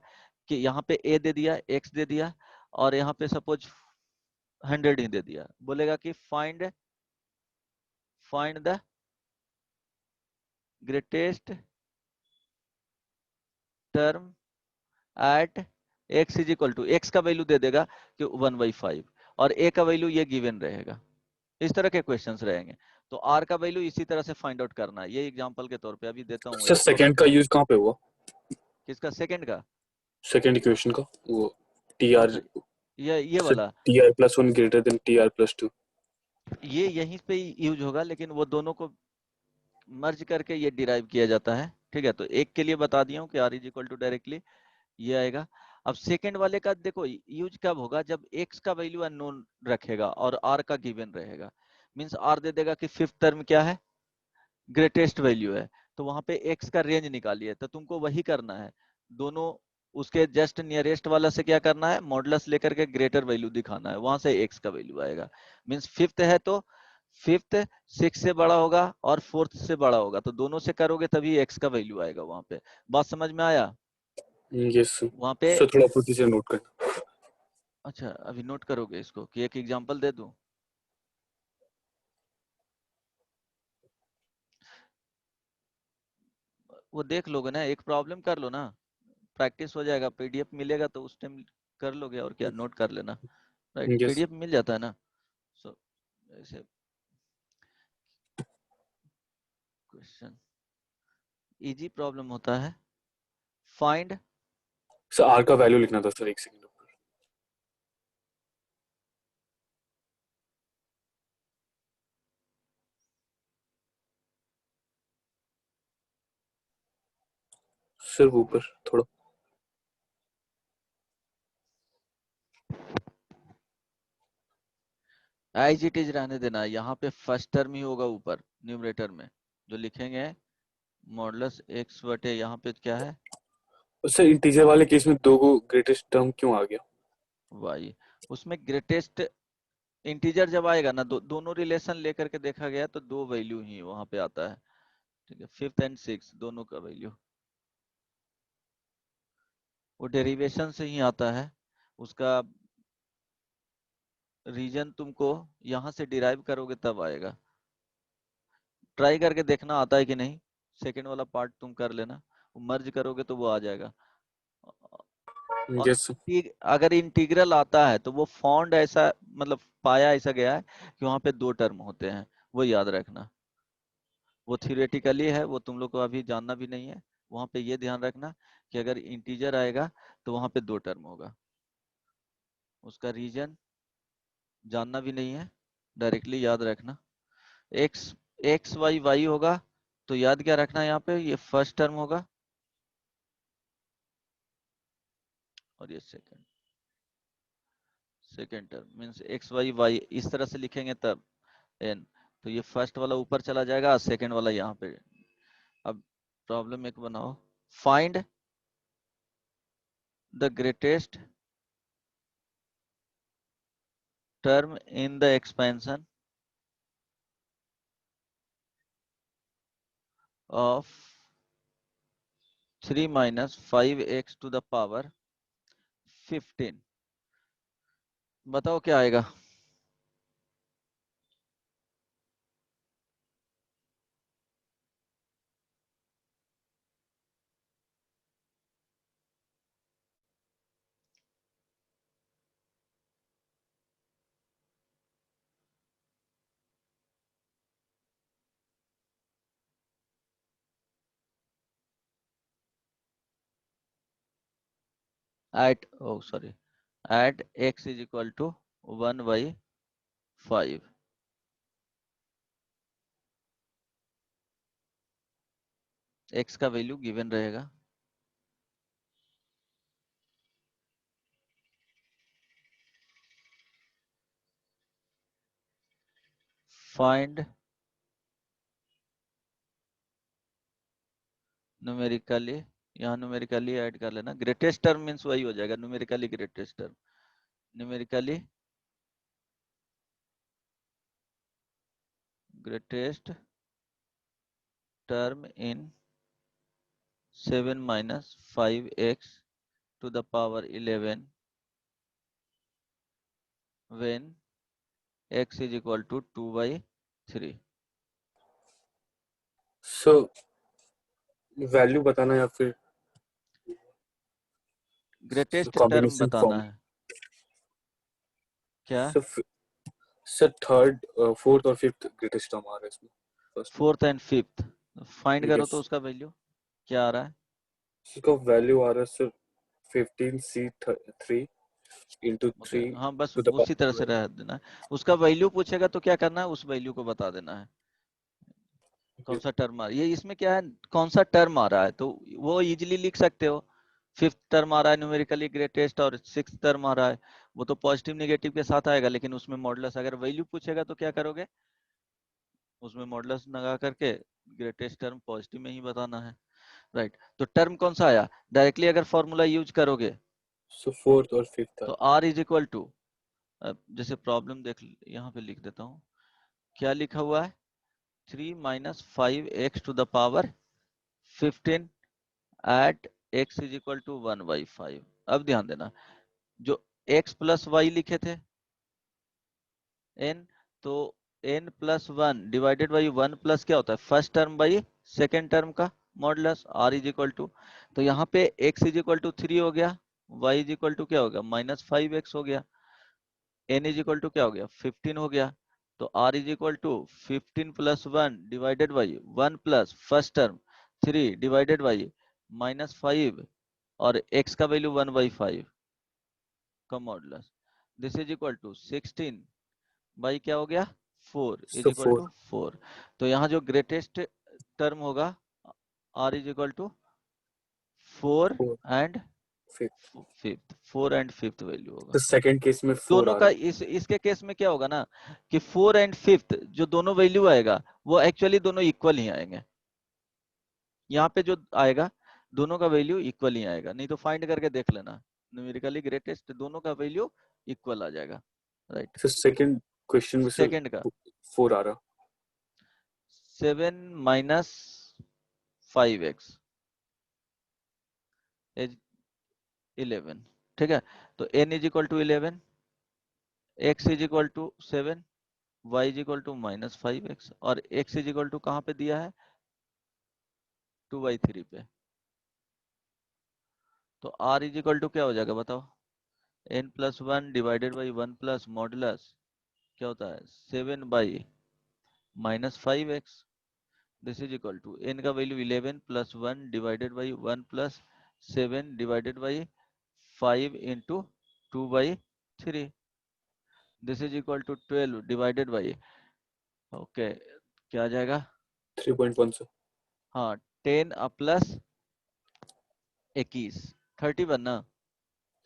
कि यहाँ पे ए दे दिया, एक्स दे दिया, और यहाँ पे सपोज 100 ही दे दिया, बोलेगा कि find the greatest term at x is equal to, x का वैल्यू दे देगा कि 1/5 और a का वैल्यू ये गिवन रहेगा। इस तरह के क्वेश्चंस रहेंगे। तो r का वैल्यू इसी तरह से फाइंड आउट करना है। ये एग्जांपल के तौर पे अभी देता हूँ सर एक प्रॉब्लम। सेकंड का यूज कहाँ पे हुआ? किसका? सेकंड का? सेकंड इक्वेशन का, वो कौन tr सा? ये वाला? tr+1 greater than tr+2। ये यहीं पे यूज होगा, लेकिन वो दोनों को मर्ज करके ये डिराइव किया जाता है। ठीक है, तो एक के लिए बता दिया हूँ कि r is equal to directly ये आएगा। अब सेकंड वाले का देखो यूज कब होगा, जब x का वैल्यू अननोन रखेगा और r का गिवन रहेगा। मींस r दे देगा कि फिफ्थ टर्म क्या है, ग्रेटेस्ट वैल्यू है, तो वहां पे x का रेंज निकालिए। तो तुमको वही करना है, दोनों उसके जस्ट नियरेस्ट वाला से क्या करना है, मॉडुलस लेकर के ग्रेटर वैल्यू दिखाना है, वहां से x का वैल्यू आएगा। मींस फिफ्थ है तो फिफ्थ सिक्स से बड़ा होगा और फोर्थ से बड़ा होगा, तो दोनों से करोगे तभी x का वैल्यू आएगा वहां पे। बात समझ में आया? Yes sir. वहां पे सर थोड़ा प्रोसीजर नोट करना। अच्छा, अभी नोट करोगे इसको कि एक एग्जांपल दे दूं? वो देख लोगे ना, एक प्रॉब्लम कर लो ना, प्रैक्टिस हो जाएगा। पीडीएफ मिलेगा तो उस टाइम कर लोगे, और क्या, नोट कर लेना। Right, yes. पीडीएफ मिल जाता है ना। सो ऐसे क्वेश्चन इजी प्रॉब्लम होता है। फाइंड सर आर का वैल्यू लिखना था सर, एक सेकंड। सर ऊपर थोड़ा। एज इट इज रहने देना। यहाँ पे फर्स्ट टर्म ही होगा ऊपर न्यूमरेटर में जो लिखेंगे, मॉडुलस एक्स बटे यहाँ पे क्या है, सर इंटीजर वाले केस में दो को ग्रेटेस्ट टर्म क्यों आ गया? वाई। उसमें ग्रेटेस्ट इंटीजर जब आएगा ना, दोनों रिलेशन लेकर के देखा गया तो दो वैल्यू ही वहां पे आता है। ठीक है, फिफ्थ एंड सिक्स दोनों का वैल्यू वो डेरिवेशन से ही आता है। उसका रीजन तुमको यहाँ से डिराइव करोगे तब आएगा। ट्राई करके देखना आता है कि नहीं। सेकंड वाला पार्ट तुम कर लेना, मर्ज करोगे तो वो आ जाएगा। और यस सर। अगर इंटीग्रल आता है तो वो फॉन्ड ऐसा, मतलब पाया ऐसा गया है कि वहां पे दो टर्म होते हैं, वो याद रखना। वो थियोरेटिकली है, वो तुम लोग को अभी जानना भी नहीं है। वहां पे ये ध्यान रखना कि अगर इंटीजर आएगा तो वहां पे दो टर्म होगा। उसका रीजन जानना भी नहीं है, डायरेक्टली याद रखना। एक्स एक्स वाई वाई होगा तो याद क्या रखना है, यहाँ पे ये फर्स्ट टर्म होगा और ये second term. Means x y y इस तरह से लिखेंगे तब एन, तो ये फर्स्ट वाला ऊपर चला जाएगा, सेकेंड वाला यहाँ पे। अब प्रॉब्लम एक बनाओ। Find the greatest term in the expansion of 3 minus 5x to the power 15। बताओ क्या आएगा। at x is equal to 1/5। x का वैल्यू गिवन रहेगा। फाइंड न्यूमेरिकली, यहाँ न्यूमेरिकली ऐड कर लेना। ग्रेटेस्ट टर्म मीन्स वही हो जाएगा, numerically greatest term. Numerically greatest term in 7 minus 5x to the power 11 when x is equal to 2 by 3. So value बताना या फिर ग्रेटेस्ट टर्म कॉम्बिनेशन बताना फॉर्म? है क्या? सर थर्ड, फोर्थ और फिफ्थ ग्रेटेस्ट टर्म आ रहा है इसमें। First fourth and fifth find करो Yes. तो उसका वैल्यू क्या आ रहा है? इसका वैल्यू आ रहा है सर 15c3 into 3 हाँ बस to the उसी तरह power से रह देना है। उसका वैल्यू पूछेगा तो क्या करना है, उस वैल्यू को बता देना है कौन सा टर्म आ रहा है। ये इसमें क्या है, कौन सा टर्म आ रहा है तो वो इजीली लिख सकते हो। फिफ्थ टर्म आ रहा है न्यूमेरिकली ग्रेटेस्ट और सिक्स्थ टर्म आ रहा है, वो तो पॉजिटिव नेगेटिव के साथ आएगा, लेकिन उसमें मॉडुलस अगर वैल्यू पूछेगा तो क्या करोगे, उसमें मॉडुलस लगा करके ग्रेटेस्ट टर्म पॉजिटिव में ही बताना है। राइट, तो टर्म कौन सा आया, डायरेक्टली अगर फॉर्मूला यूज करोगे सो फोर्थ और फिफ्थ तो r इज इक्वल टू, जैसे प्रॉब्लम देख यहाँ पे लिख देता हूँ, क्या लिखा हुआ है 3 minus 5x to the power 15 at x is equal to 1 by 5। अब ध्यान देना, जो x प्लस वाई लिखे थे n, तो n plus 1 divided by 1 plus क्या होता है first term by second term का modulus r is equal to, तो यहाँ पे x इज इक्वल टू 3 हो गया, y इज इक्वल टू क्या हो गया -5x हो गया, n इज इक्वल टू क्या हो गया 15 हो गया, तो r is equal to 15 plus 1 divided by 1 plus first term 3 divided by -5 और x का वैल्यू 1 बाई 5 का modulus, this is equal to 16 by क्या हो गया 4 इज सो इक्वल टू 4। तो यहाँ जो ग्रेटेस्ट टर्म होगा r is equal to 4 4 and fifth. Fifth, 4 and fifth value होगा। तो सेकंड केस में 4 दोनों आ का रहा है। इसके केस में क्या होगा ना कि 4 एंड फिफ्थ जो दोनों वैल्यू आएगा वो एक्चुअली दोनों इक्वल ही आएंगे। यहाँ पे जो आएगा दोनों का वैल्यू इक्वल ही आएगा, नहीं तो फाइंड करके देख लेना न्यूमेरिकली ग्रेटेस्ट दोनों का वैल्यू इक्वल आ जाएगा। राइट, सर सेकंड क्वेश्चन में सर सेकंड का 4 आ रहा। 7 minus 5x is 11, ठीक है, तो n is equal to 11, x is equal to 7, y is equal to -5x और x इज इक्वल टू कहाँ पे दिया है 2/3 पे, तो r इज इक्वल टू क्या हो जाएगा बताओ, n plus 1 divided by 1 plus modulus क्या होता है 7 by -5x, this is equal to n का value 11 plus 1 divided by 1 plus 7 divided by 5 into 2/3, this is equal to 12 divided by, okay क्या आ जाएगा 3.1 सर। हाँ 10 प्लस 21 31 ना,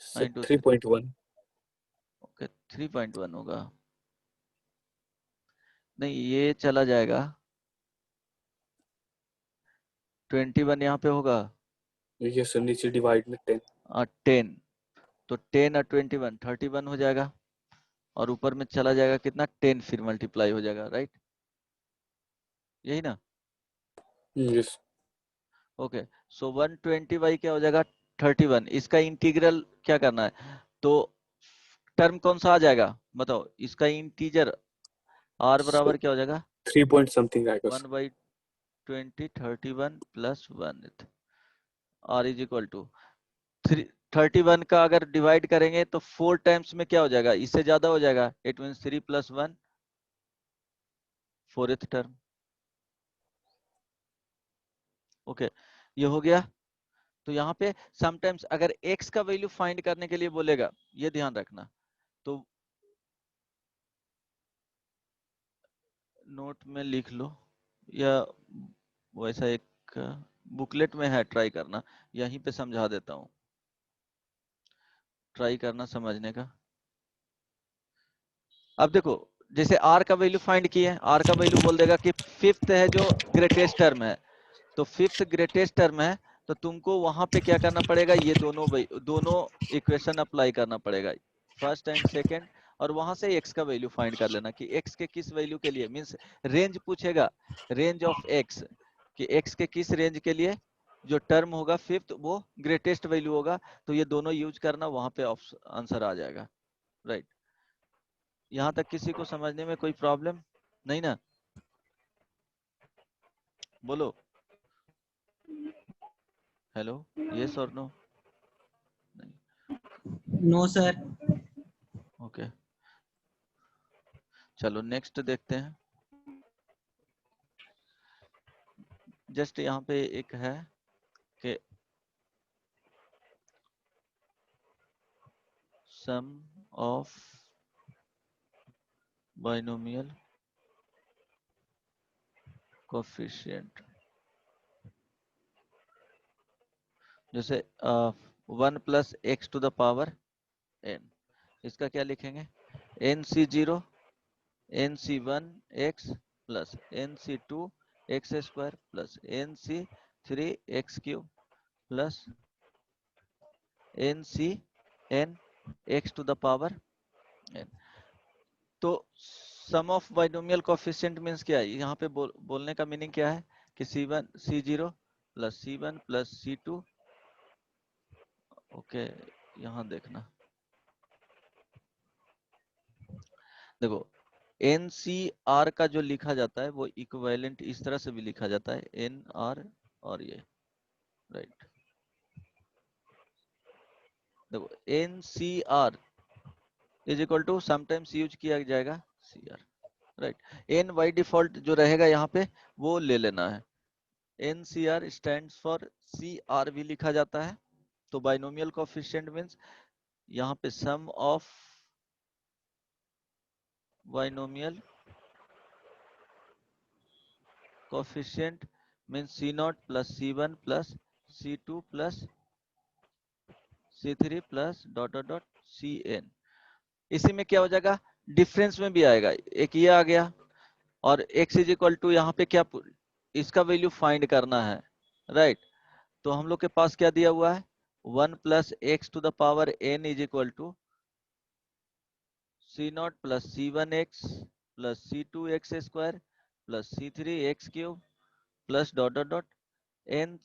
सर 9 2 3.1 ओके 3.1 होगा, नहीं ये चला जाएगा 21 यहाँ पे होगा, ये सर नीचे डिवाइड में 10 10, तो 10 और 21 31 हो जाएगा और ऊपर में चला जाएगा कितना 10 फिर मल्टीप्लाई हो जाएगा। राइट, यही ना, यस। ओके सो 120 बाई क्या हो जाएगा 31, इसका इंटीग्रल क्या करना है, तो टर्म कौन सा आ जाएगा बताओ, इसका इंटीजर r बराबर क्या हो जाएगा 3 पॉइंट समथिंग आएगा 1 by 20 31 plus 1 r is equal to 31 का अगर डिवाइड करेंगे तो 4 टाइम्स में क्या हो जाएगा, इससे ज्यादा हो जाएगा, it means 3 plus 1 4th term. Okay ये हो गया, तो यहाँ पे समटाइम्स अगर x का वैल्यू फाइंड करने के लिए बोलेगा, ये ध्यान रखना, तो नोट में लिख लो या वैसा एक बुकलेट में है, ट्राई करना, यहीं पे समझा देता हूँ, ट्राई करना समझने का। अब देखो जैसे r का वैल्यू फाइंड किए, r का वैल्यू बोल देगा कि फिफ्थ है जो ग्रेटेस्ट टर्म है, तो फिफ्थ ग्रेटेस्ट टर्म है तो तुमको वहां पे क्या करना पड़ेगा, ये दोनों इक्वेशन अप्लाई करना पड़ेगा, फर्स्ट एंड सेकंड, और वहां से x का वैल्यू फाइंड कर लेना कि x के किस वैल्यू के लिए, मींस रेंज पूछेगा, रेंज ऑफ x, कि x के किस रेंज के लिए जो टर्म होगा फिफ्थ वो ग्रेटेस्ट वैल्यू होगा। तो ये दोनों यूज करना, वहां पे आंसर आ जाएगा। राइट, यहाँ तक किसी को समझने में कोई प्रॉब्लम नहीं ना? बोलो हेलो, यस और नो? No sir. ओके, चलो नेक्स्ट देखते हैं। जस्ट यहाँ पे एक है कि सम ऑफ बाइनोमियल कोफिशिएंट, जैसे 1 plus x to the power n, इसका क्या लिखेंगे? nc0 nc1 x plus nc2 x square plus nc3 x cube plus ncn x to the power n। तो sum of binomial coefficient means क्या है? यहाँ पे बोलने का मीनिंग क्या है कि c1 c0 plus c1 plus c2। Okay, यहाँ देखना, देखो NCR का जो लिखा जाता है वो इक्विवेलेंट इस तरह से भी लिखा जाता है, NR और ये, राइट। देखो NCR is equal to sometimes use किया जाएगा CR, right. N by default जो रहेगा यहाँ पे वो ले लेना है। NCR स्टैंड्स फॉर CR भी लिखा जाता है। तो बाइनोमियल कोफिशिएंट मींस यहाँ पे sum of binomial coefficient means C0 plus C1 plus C2 plus C3 plus dot dot dot Cn। इसी में क्या हो जाएगा, डिफरेंस में भी आएगा, एक ये आ गया, और x इज इक्वल टू यहाँ पे क्या, इसका वैल्यू फाइंड करना है, राइट। तो हम लोग के पास क्या दिया हुआ है, 1 plus x to the power n is equal to C0 plus C1x plus C2x square plus C3x cube plus dot dot dot n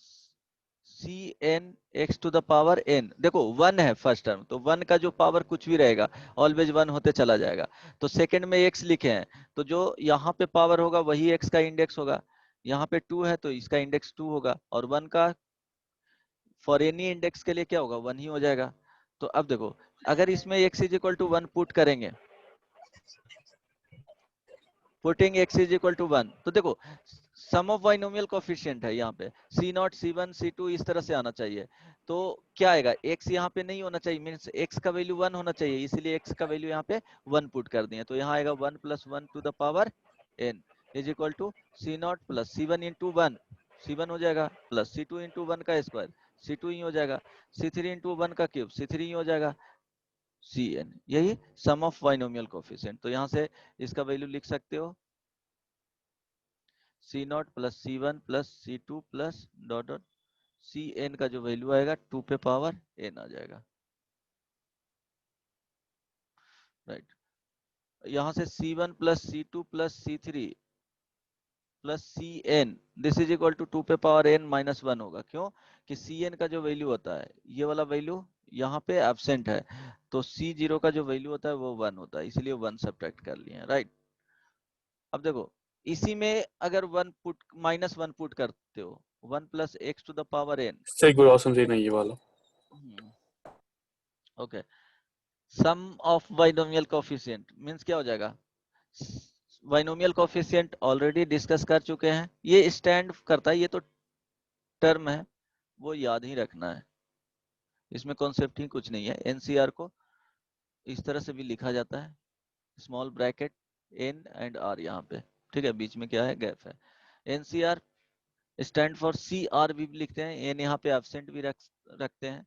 Cn x to the power n। देखो 1 है फर्स्ट टर्म, तो 1 का जो power कुछ भी रहेगा always 1 होते चला जाएगा। तो सेकंड में x लिखे हैं, तो जो यहाँ पे पावर होगा वही x का इंडेक्स होगा। यहाँ पे 2 है तो इसका इंडेक्स 2 होगा, और 1 का फॉर एनी इंडेक्स के लिए क्या होगा, 1 ही हो जाएगा। तो अब देखो, अगर इसमें x is equal to 1 put करेंगे, putting x is equal to 1, तो देखो सम ऑफ बाइनोमियल कोफिशिएंट है यहाँ पे, C0 C1 C2 इस तरह से आना चाहिए। तो क्या आएगा, x यहाँ पे नहीं होना चाहिए, मींस x का वैल्यू 1 होना चाहिए, इसीलिए x का वैल्यू यहाँ पे 1 पुट कर दिए। तो यहाँ आएगा 1 plus 1 to the power n is equal to C0 plus C1 into 1, C1 हो जाएगा, प्लस C2 इंटू 1 का स्क्वायर, C2 ही हो जाएगा, C3 इंटू 1 का क्यूब, C3 ही हो जाएगा, Cn। यही सम ऑफ बाइनोमियल कोफिशिएंट। तो यहाँ से इसका वैल्यू लिख सकते हो C0 plus C1 plus C2 plus dot dot Cn का जो वैल्यू आएगा 2 पे पावर n आ जाएगा, राइट। यहाँ से C1 plus C2 plus C3 plus Cn this is equal to 2 पे पावर n माइनस 1 होगा। क्यों कि Cn का जो वैल्यू होता है, ये वाला वैल्यू यहाँ पे एब्सेंट है, तो C0 का जो वैल्यू होता है वो 1 होता है, इसलिए 1 सब्ट्रैक्ट कर लिए, राइट। अब देखो इसी में अगर 1 पुट माइनस 1 पुट करते हो, 1 plus x to the power n, सही गुड ऑप्शन जी नहीं ये वाला। Okay, sum of binomial coefficient means क्या हो जाएगा, बाइनोमियल कोफिशिएंट ऑलरेडी डिस्कस कर चुके हैं, ये स्टैंड करता है, ये तो टर्म है वो याद ही रखना है, इसमें कॉन्सेप्ट ही कुछ नहीं है। एनसीआर को इस तरह से भी लिखा जाता है, small bracket n and r यहाँ पे, ठीक है, बीच में क्या है, गैप है। NCR stand for C R भी लिखते हैं, एन यहाँ पे एब्सेंट भी रखते हैं,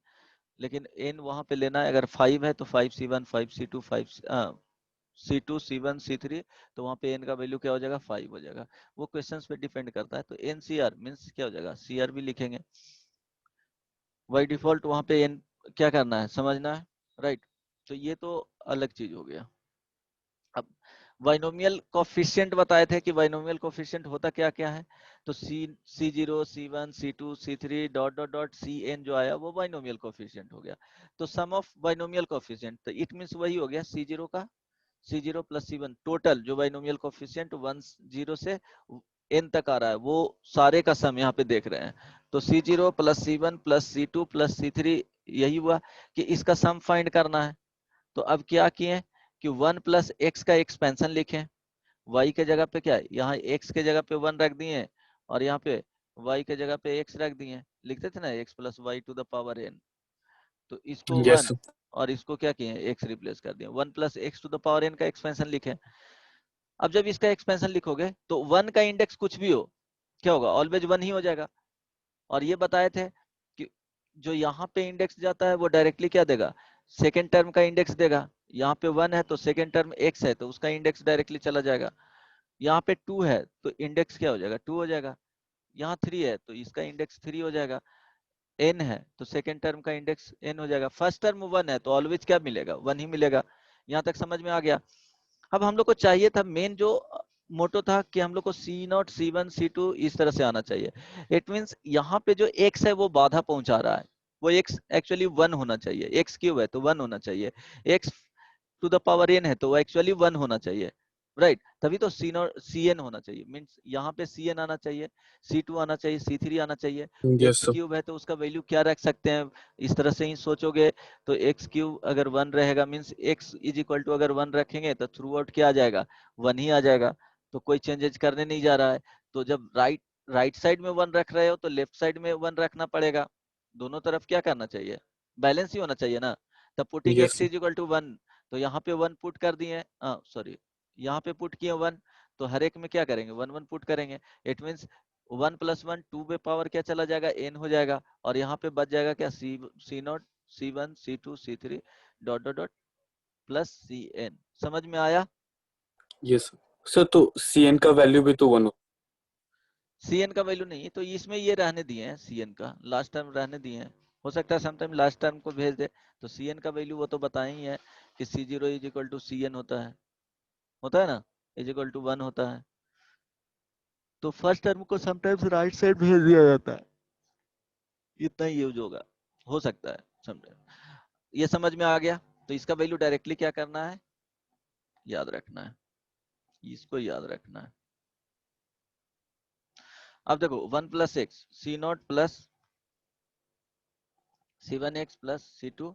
लेकिन एन वहां पे लेना है, अगर 5 है तो 5C1 5C2 5C2 C1 C3, तो वहां पे n का वैल्यू क्या हो जाएगा, 5 हो जाएगा। वो क्वेश्चंस पे डिपेंड करता है। तो NCR मींस क्या हो जाएगा, CR भी लिखेंगे, बाय डिफॉल्ट वहां पे n क्या करना है समझना है, राइट। तो ये तो अलग चीज हो गया। अब बाइनोमियल कोफिशिएंट बताए थे कि बाइनोमियल कोफिशिएंट होता क्या क्या है, तो C0 C1 C2 C3 dot dot dot Cn जो आया वो बाइनोमियल कोफिशिएंट हो गया। तो सम ऑफ बाइनोमियल कोफिशिएंट, तो इट मींस वही हो गया C0 का C0 प्लस C1 टोटल जो बाइनोमियल कोफिशिएंट 10 से n तक आ रहा है वो सारे का सम यहाँ पे देख रहे हैं। तो C0 plus C1 plus C2 plus C3 यही हुआ कि इसका सम फाइंड करना है। तो अब क्या किए कि 1 प्लस एक्स का एक्सपेंशन लिखें, y के जगह पे क्या है, यहाँ x के जगह पे 1 रख दिए और यहाँ पे y के जगह पे x रख दिए, लिखते थे ना x plus y to the power n। तो इसको Yes. 1 और इसको क्या किए x रिप्लेस कर दिए, 1 plus x to the power n का एक्सपेंशन लिखे। अब जब इसका एक्सपेंशन लिखोगे तो 1 का इंडेक्स कुछ भी हो क्या होगा, ऑलवेज 1 ही हो जाएगा। और ये बताए थे कि जो यहाँ पे इंडेक्स जाता है वो डायरेक्टली क्या देगा, सेकेंड टर्म का इंडेक्स देगा। यहाँ पे 1 है तो सेकेंड टर्म x है तो उसका इंडेक्स डायरेक्टली चला जाएगा। यहाँ पे 2 है तो इंडेक्स क्या हो जाएगा, 2 हो जाएगा। यहाँ 3 है तो इसका इंडेक्स 3 हो जाएगा। n है तो सेकेंड टर्म का इंडेक्स n हो जाएगा। फर्स्ट टर्म 1 है तो ऑलवेज क्या मिलेगा, 1 ही मिलेगा। यहाँ तक समझ में आ गया। अब हम लोग को चाहिए था मेन जो मोटो था कि हम लोग को C0 C1 C2 इस तरह से आना चाहिए। इट मींस यहाँ पे जो x है वो बाधा पहुंचा रहा है, वो x एक्चुअली 1 होना चाहिए, x क्यूब है तो 1 होना चाहिए, x to the power n है तो वो एक्चुअली 1 होना चाहिए, राइट। तभी तो Cn होना चाहिए, मींस यहाँ पे Cn आना चाहिए, C2 आना चाहिए, C3 आना चाहिए। Yes, x sir. क्यूब है तो उसका वैल्यू क्या रख सकते हैं, इस तरह से ही सोचोगे तो x क्यूब अगर 1 रहेगा means x is equal to अगर 1 रखेंगे तो थ्रू आउट क्या आ जाएगा, 1 ही आ जाएगा। तो कोई चेंजेस करने नहीं जा रहा है। तो जब राइट साइड में 1 रख रहे हो तो लेफ्ट साइड में 1 रखना पड़ेगा। दोनों तरफ क्या करना चाहिए, बैलेंस ही होना चाहिए ना। तब putting Yes, x sir. Is equal to 1, तो यहाँ पे 1 पुट कर दिए, सॉरी यहाँ पे पुट किए 1, तो हर एक में क्या करेंगे 1 1 पुट करेंगे। इट मींस 1 प्लस 1 2 पे पावर क्या चला जाएगा, n हो जाएगा। और यहाँ पे बच जाएगा क्या, C0 C1 C2 C3 dot dot dot plus Cn। समझ में आया। Yes, sir. सर तो Cn का वैल्यू भी तो 1 हो। Cn का वैल्यू नहीं तो इसमें ये रहने दिए हैं, Cn का लास्ट टर्म रहने दिए हैं। हो सकता है समटाइम लास्ट टर्म को भेज दे। तो Cn का वैल्यू वो तो बताए ही है कि C0 is equal to Cn होता है ना, इज इक्वल टू 1 होता है। तो फर्स्ट टर्म को समटाइम्स राइट साइड भेज दिया जाता है, इतना ही यूज होगा, हो सकता है समटाइम। ये समझ में आ गया। तो इसका वैल्यू डायरेक्टली क्या करना है, याद रखना है, इसको याद रखना है। अब देखो 1 plus x C0 plus C1x plus C2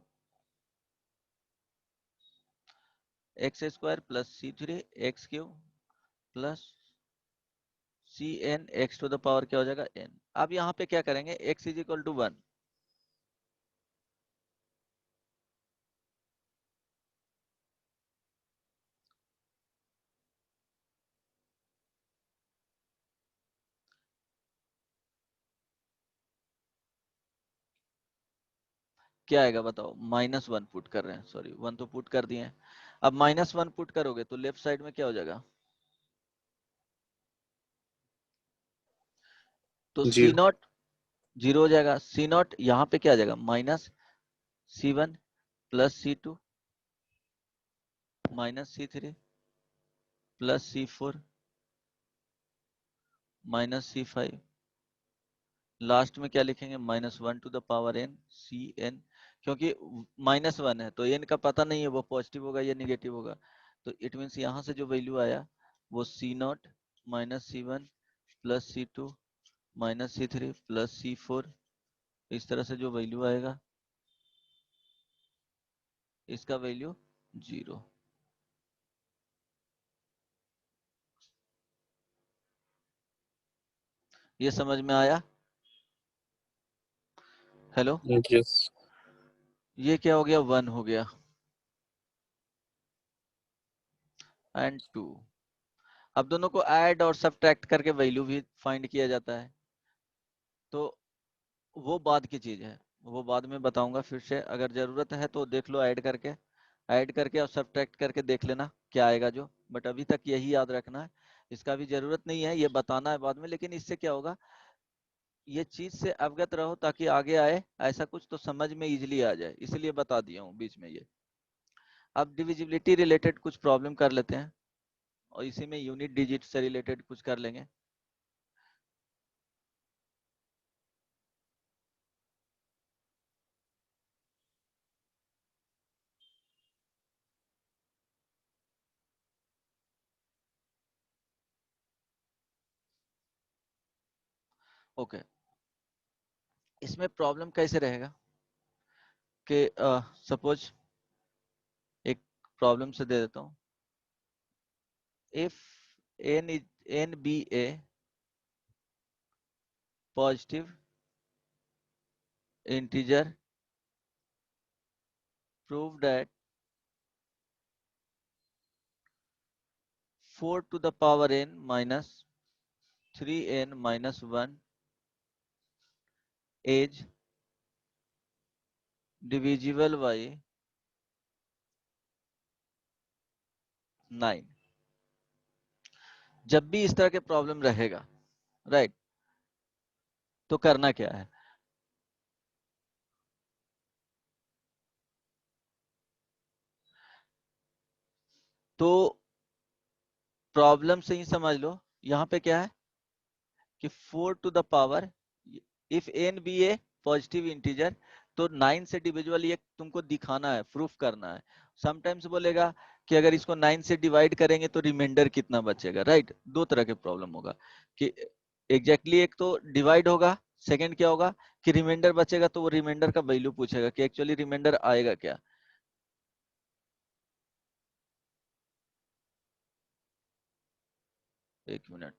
x square plus C3 x cube plus Cn x to the power क्या हो जाएगा n। अब यहाँ पे क्या करेंगे, x इज इक्वल टू 1, क्या आएगा बताओ, -1 पुट कर रहे हैं, सॉरी 1 तो पुट कर दिए हैं। अब -1 पुट करोगे तो लेफ्ट साइड में क्या हो जाएगा, तो 0. C0 0 हो जाएगा। C0 यहाँ पे क्या आ जाएगा, minus C1 plus C2 minus C3 plus C4 minus C5, last में क्या लिखेंगे, -1 to the power n Cn, क्योंकि -1 है तो n का पता नहीं है वो पॉजिटिव होगा या निगेटिव होगा। तो इट मीन्स यहाँ से जो वैल्यू आया वो C0 minus C1 plus C2 minus C3 plus C4, इस तरह से जो वैल्यू आएगा इसका वैल्यू 0। ये समझ में आया, हेलो। Yes. ये क्या हो गया, 1 हो गया एंड 2। अब दोनों को ऐड और सब्ट्रैक्ट करके वैल्यू भी फाइंड किया जाता है, तो वो बाद की चीज है, वो बाद में बताऊंगा फिर से। अगर जरूरत है तो देख लो, ऐड करके और सब्ट्रैक्ट करके देख लेना क्या आएगा जो, बट अभी तक यही याद रखना है। इसका भी जरूरत नहीं है, ये बताना है बाद में, लेकिन इससे क्या होगा, ये चीज से अवगत रहो ताकि आगे आए ऐसा कुछ तो समझ में इजिली आ जाए, इसलिए बता दिया हूँ बीच में ये। अब डिविजिबिलिटी रिलेटेड कुछ प्रॉब्लम कर लेते हैं और इसी में यूनिट डिजिट से रिलेटेड कुछ कर लेंगे। ओके, इसमें प्रॉब्लम कैसे रहेगा कि सपोज एक प्रॉब्लम से दे देता हूं, if n be a positive integer, prove that 4 to the power n minus 3n minus 1 is divisible by 9। जब भी इस तरह के प्रॉब्लम रहेगा, राइट, तो करना क्या है? तो प्रॉब्लम से ही समझ लो, यहां पे क्या है कि 4 to the power, if n be a positive integer, तो 9 से डिविजिबल ये तुमको दिखाना है, प्रूफ करना है। समटाइम्स बोलेगा कि अगर इसको 9 से डिवाइड करेंगे तो रिमाइंडर कितना बचेगा, राइट। दो तरह के प्रॉब्लम होगा कि एग्जैक्टली एक तो डिवाइड होगा, सेकंड क्या होगा कि रिमाइंडर बचेगा, तो वो रिमाइंडर का वैल्यू पूछेगा कि एक्चुअली रिमाइंडर आएगा क्या। एक मिनट,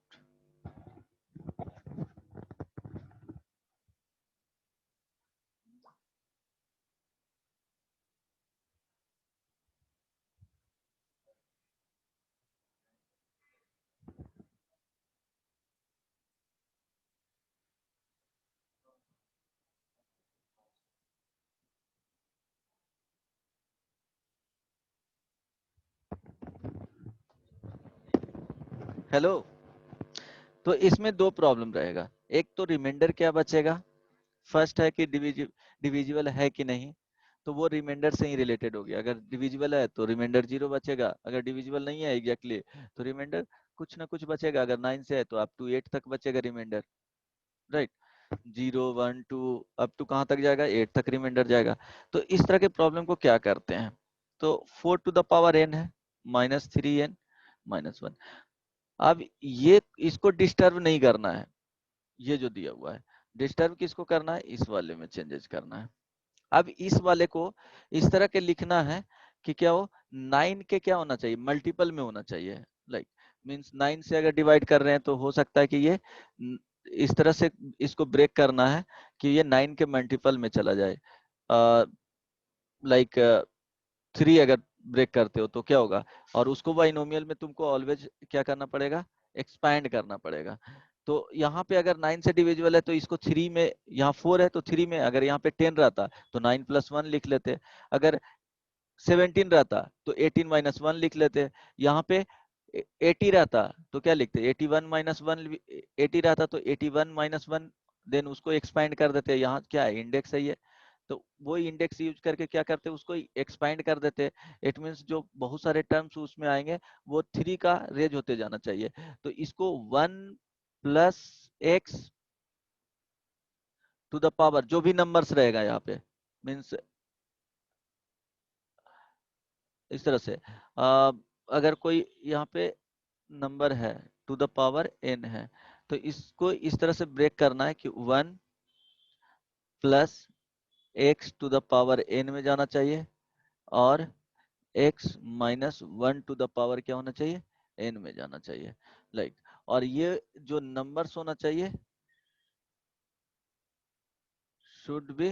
हेलो। तो इसमें दो प्रॉब्लम रहेगा, एक तो रिमाइंडर क्या बचेगा, फर्स्ट है कि डिविजिबल है कि नहीं, तो वो रिमाइंडर से ही रिलेटेड हो गया। अगर डिविजिबल है तो रिमाइंडर 0 बचेगा, अगर डिविजिबल नहीं है एग्जैक्टली तो रिमाइंडर कुछ ना कुछ बचेगा। अगर 9 से है तो अप टू 8 तक बचेगा रिमाइंडर, राइट। 0 1 2 अप टू कहाँ तक जाएगा, 8 तक रिमाइंडर जाएगा। तो इस तरह के प्रॉब्लम को क्या करते हैं, तो 4 टू द पावर n है माइनस 3n माइनस 1। अब ये इसको डिस्टर्ब नहीं करना है, ये जो दिया हुआ है, डिस्टर्ब किसको करना है, इस वाले में चेंजेस करना है। अब इस वाले को इस तरह के लिखना है कि क्या हो, 9 के क्या होना चाहिए, मल्टीपल में होना चाहिए। लाइक मींस 9 से अगर डिवाइड कर रहे हैं तो हो सकता है कि ये इस तरह से इसको ब्रेक करना है कि ये 9 के मल्टीपल में चला जाए। लाइक 3 अगर ब्रेक करते हो तो क्या होगा, और उसको बाइनोमियल में तुमको ऑलवेज क्या करना पड़ेगा, एक्सपैंड करना पड़ेगा। तो यहाँ पे अगर 9 से डिविजिबल है तो इसको 3 में, यहाँ 4 है तो 3 में, अगर यहाँ पे 10 रहता तो 9 प्लस 1 लिख लेते, अगर 17 रहता तो 18 माइनस 1 लिख लेते, यहाँ पे 80 रहता तो क्या लिखते, 81 माइनस 1, 80 रहता तो 81 माइनस 1, देन उसको एक्सपैंड कर देते। यहाँ क्या है, इंडेक्स है ये, तो वो इंडेक्स यूज करके क्या करते हैं, उसको एक्सपैंड कर देते। इट मींस जो बहुत सारे टर्म्स उसमें आएंगे वो 3 का रेज होते जाना चाहिए। तो इसको 1 plus x to the power, जो भी नंबर्स रहेगा यहाँ पे, मीन्स इस तरह से अगर कोई यहाँ पे नंबर है टू द पावर n है, तो इसको इस तरह से ब्रेक करना है कि 1 plus x to the power n में जाना चाहिए, और x minus 1 to the power क्या होना चाहिए, n में जाना चाहिए। लाइक और ये जो नंबर्स होना चाहिए should be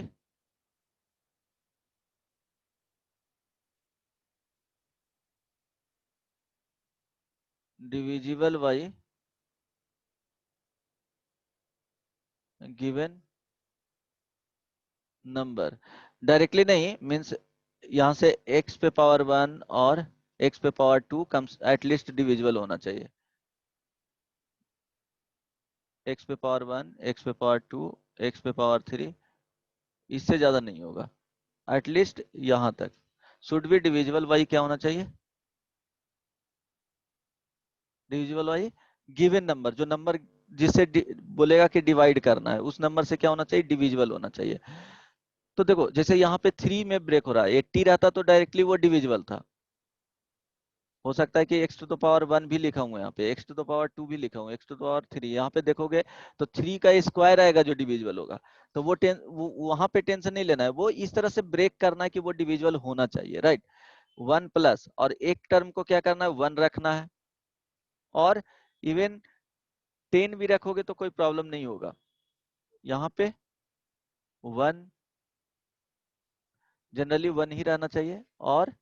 divisible by given number. Directly नहीं, मीन्स यहाँ से x पे पावर 1 और x पे पावर 2 कम्स एटलीस्ट डिविजिबल होना चाहिए। x पे पावर 1, x पे पावर 2, x पे पावर 3, इससे ज्यादा नहीं होगा, एटलीस्ट यहाँ तक। शुड बी डिविजिबल बाई क्या होना चाहिए? डिविजिबल बाई गिवन नंबर, जो नंबर जिससे बोलेगा कि डिवाइड करना है उस नंबर से क्या होना चाहिए? डिविजिबल होना चाहिए। तो देखो जैसे यहाँ पे 3 में ब्रेक हो रहा है, 80 रहता तो डायरेक्टली वो डिविजिबल था। हो सकता है कि x टू द पावर 1 भी लिखा हुआ है यहाँ पे, x टू द पावर 2 भी लिखा हुआ है, x टू द पावर 3। यहाँ पे देखोगे तो 3 का स्क्वायर आएगा जो डिविजिबल होगा। तो वो वहां पे टेंशन नहीं लेना है, वो इस तरह से ब्रेक करना है कि वो डिविजिबल होना चाहिए, राइट। 1 प्लस और एक टर्म को क्या करना है? 1 रखना है। और इवन 10 भी रखोगे तो कोई प्रॉब्लम नहीं होगा। यहाँ पे 1 जनरली 1 ही रहना चाहिए और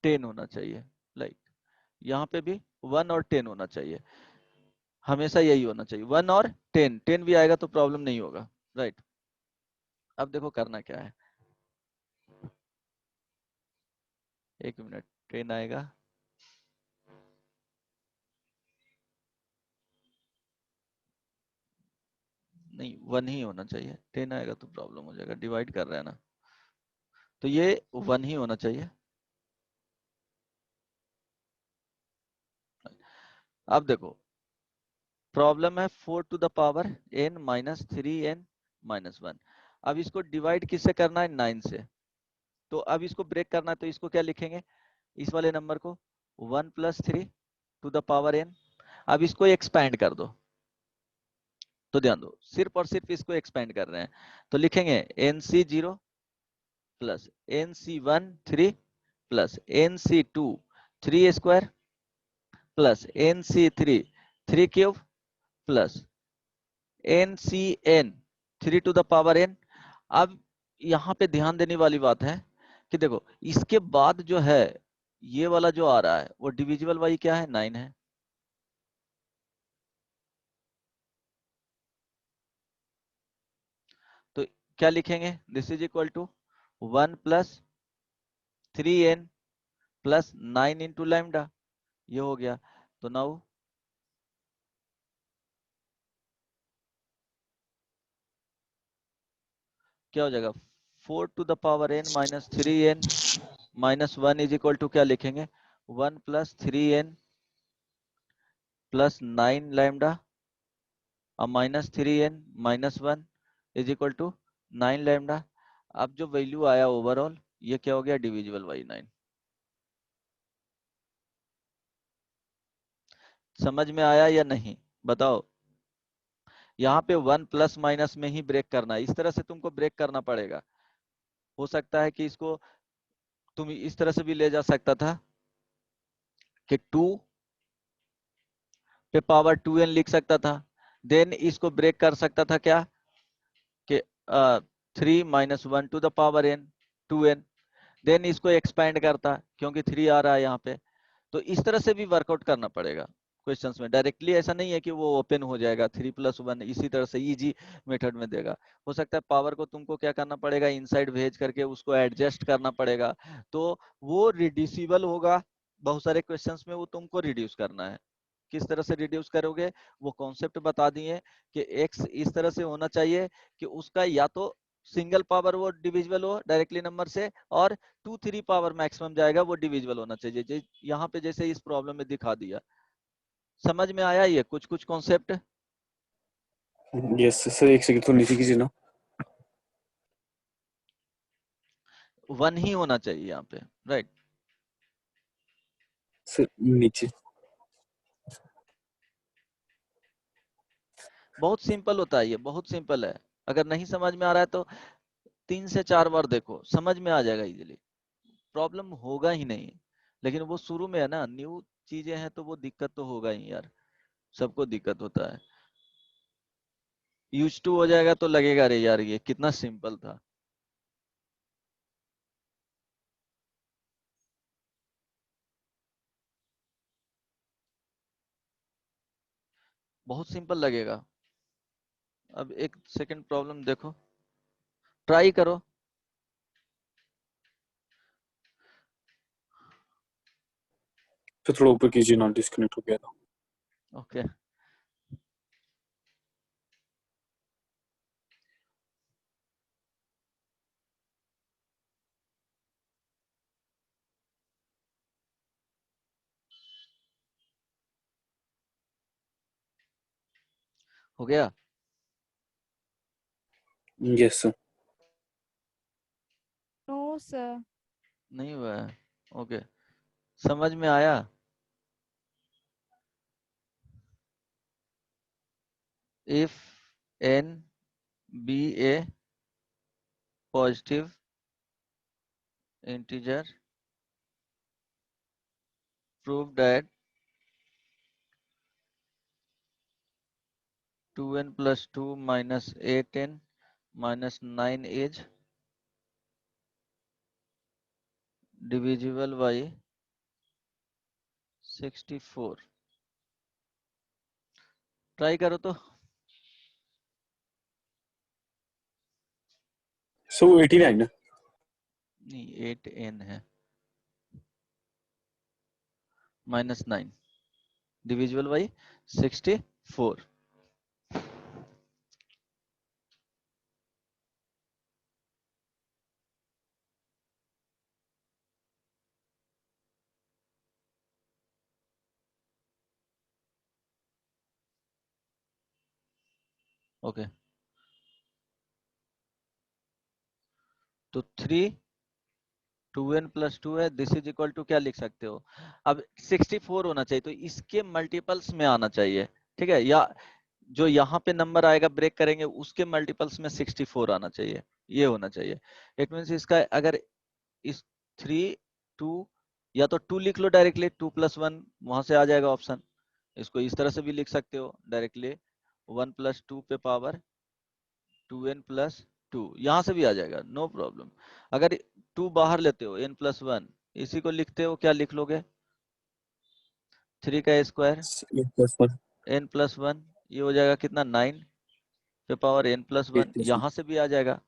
10 होना चाहिए, लाइक यहाँ पे भी 1 और 10 होना चाहिए, हमेशा यही होना चाहिए। 1 और 10 भी आएगा तो प्रॉब्लम नहीं होगा, राइट। अब देखो करना क्या है, 1 मिनट, 10 आएगा, नहीं 1 ही होना चाहिए, 10 आएगा तो प्रॉब्लम हो जाएगा, डिवाइड कर रहे हैं ना, तो ये 1 ही होना चाहिए। अब देखो प्रॉब्लम है 4 to the power n minus 3n minus 1। अब इसको डिवाइड किससे करना है? 9 से। तो अब इसको ब्रेक करना है तो इसको क्या लिखेंगे? इस वाले नंबर को 1 plus 3 to the power n। अब इसको एक्सपैंड कर दो, तो ध्यान दो सिर्फ और सिर्फ इसको एक्सपैंड कर रहे हैं, तो लिखेंगे nc0 plus nc1 3 plus nc2 3 square plus nc3 3 cube plus ncn 3 to the power n। अब यहाँ पे ध्यान देने वाली बात है कि देखो इसके बाद जो है ये वाला जो आ रहा है वो डिविजिबल बाई क्या है? 9 है। तो क्या लिखेंगे? This is equal to 1 plus 3n plus 9 into lambda, ये हो गया। तो नाउ क्या हो जाएगा? 4 to the power n minus 3n minus 1 is equal to क्या लिखेंगे? 1 प्लस 3n प्लस 9 लैम्डा और minus 3n minus 1 is equal to 9 lambda. अब जो वैल्यू आया ओवरऑल ये क्या हो गया? Divisible by 9। समझ में आया या नहीं बताओ? यहाँ पे 1 प्लस माइनस में ही ब्रेक करना है, इस तरह से तुमको ब्रेक करना पड़ेगा। हो सकता है कि इसको तुम इस तरह से भी ले जा सकता था कि 2 पे पावर 2n लिख सकता था, देन इसको ब्रेक कर सकता था क्या कि 3 minus 1 to the power n 2n, then इसको एक्सपैंड करता क्योंकि 3 आ रहा है यहाँ पे। तो इस तरह से भी वर्कआउट करना पड़ेगा क्वेश्चंस में, डायरेक्टली ऐसा नहीं है कि वो ओपन हो जाएगा 3 प्लस 1 इसी तरह से इजी मेथड में देगा। हो सकता है पावर को तुमको क्या करना पड़ेगा? इनसाइड भेज करके उसको एडजस्ट करना पड़ेगा, तो वो रिड्यूसिबल होगा। बहुत सारे क्वेश्चंस में वो तुमको रिड्यूस करना है। किस तरह से रिड्यूस करोगे वो कॉन्सेप्ट बता दिए कि x इस तरह से होना चाहिए कि उसका या तो सिंगल पावर वो डिविजिबल हो डायरेक्टली नंबर से, और 2-3 पावर मैक्सिमम जाएगा वो डिविजिबल होना चाहिए, यहाँ पे जैसे इस प्रॉब्लम में दिखा दिया। समझ में आया ये कुछ कुछ कॉन्सेप्ट? यस सर, एक सेकंड तो नीचे कीजिए ना। 1 ही होना चाहिए यहाँ पे, राइट। सर नीचे। बहुत सिंपल होता है ये, बहुत सिंपल है। अगर नहीं समझ में आ रहा है तो 3 से 4 बार देखो, समझ में आ जाएगा इजीली, प्रॉब्लम होगा ही नहीं। लेकिन वो शुरू में है ना, न्यू चीजें हैं तो वो दिक्कत तो होगा ही यार, सबको दिक्कत होता है। यूज टू हो जाएगा तो लगेगा अरे यार ये कितना सिंपल था। बहुत सिंपल लगेगा। अब एक सेकंड प्रॉब्लम देखो, ट्राई करो। फिर थोड़ा ऊपर कीजिए ना, डिस्कनेक्ट हो गया था। ओके हो गया? Yes, sir. No sir. नहीं हुआ है? ओके, समझ में आया? If n be a positive integer, prove that 2n plus 2 minus 8n minus 9 is divisible by 64. Try करो तो। So 89. नहीं, 8n है minus 9 divisible by 64. ओके, तो 3 2n प्लस 2 है, दिस इज इक्वल टू क्या लिख सकते हो? अब 64 होना चाहिए, तो इसके मल्टीपल्स में आना चाहिए, ठीक है? या जो यहाँ पे नंबर आएगा ब्रेक करेंगे उसके मल्टीपल्स में 64 आना चाहिए, ये होना चाहिए। इट मीन्स इसका अगर इस 3 2 या तो 2 लिख लो डायरेक्टली, 2 प्लस 1 वहां से आ जाएगा ऑप्शन। इसको इस तरह से भी लिख सकते हो डायरेक्टली, 1 प्लस 2 पे पावर 2n प्लस 2, यहाँ से भी आ जाएगा, नो प्रॉब्लम। अगर 2 बाहर लेते हो n प्लस 1, इसी को लिखते हो, क्या लिख लोगे? 3 का स्क्वायर 8 plus 1. n प्लस 1, ये हो जाएगा कितना? 9 पे पावर n प्लस 1, 8 plus 1. यहाँ से भी आ जाएगा।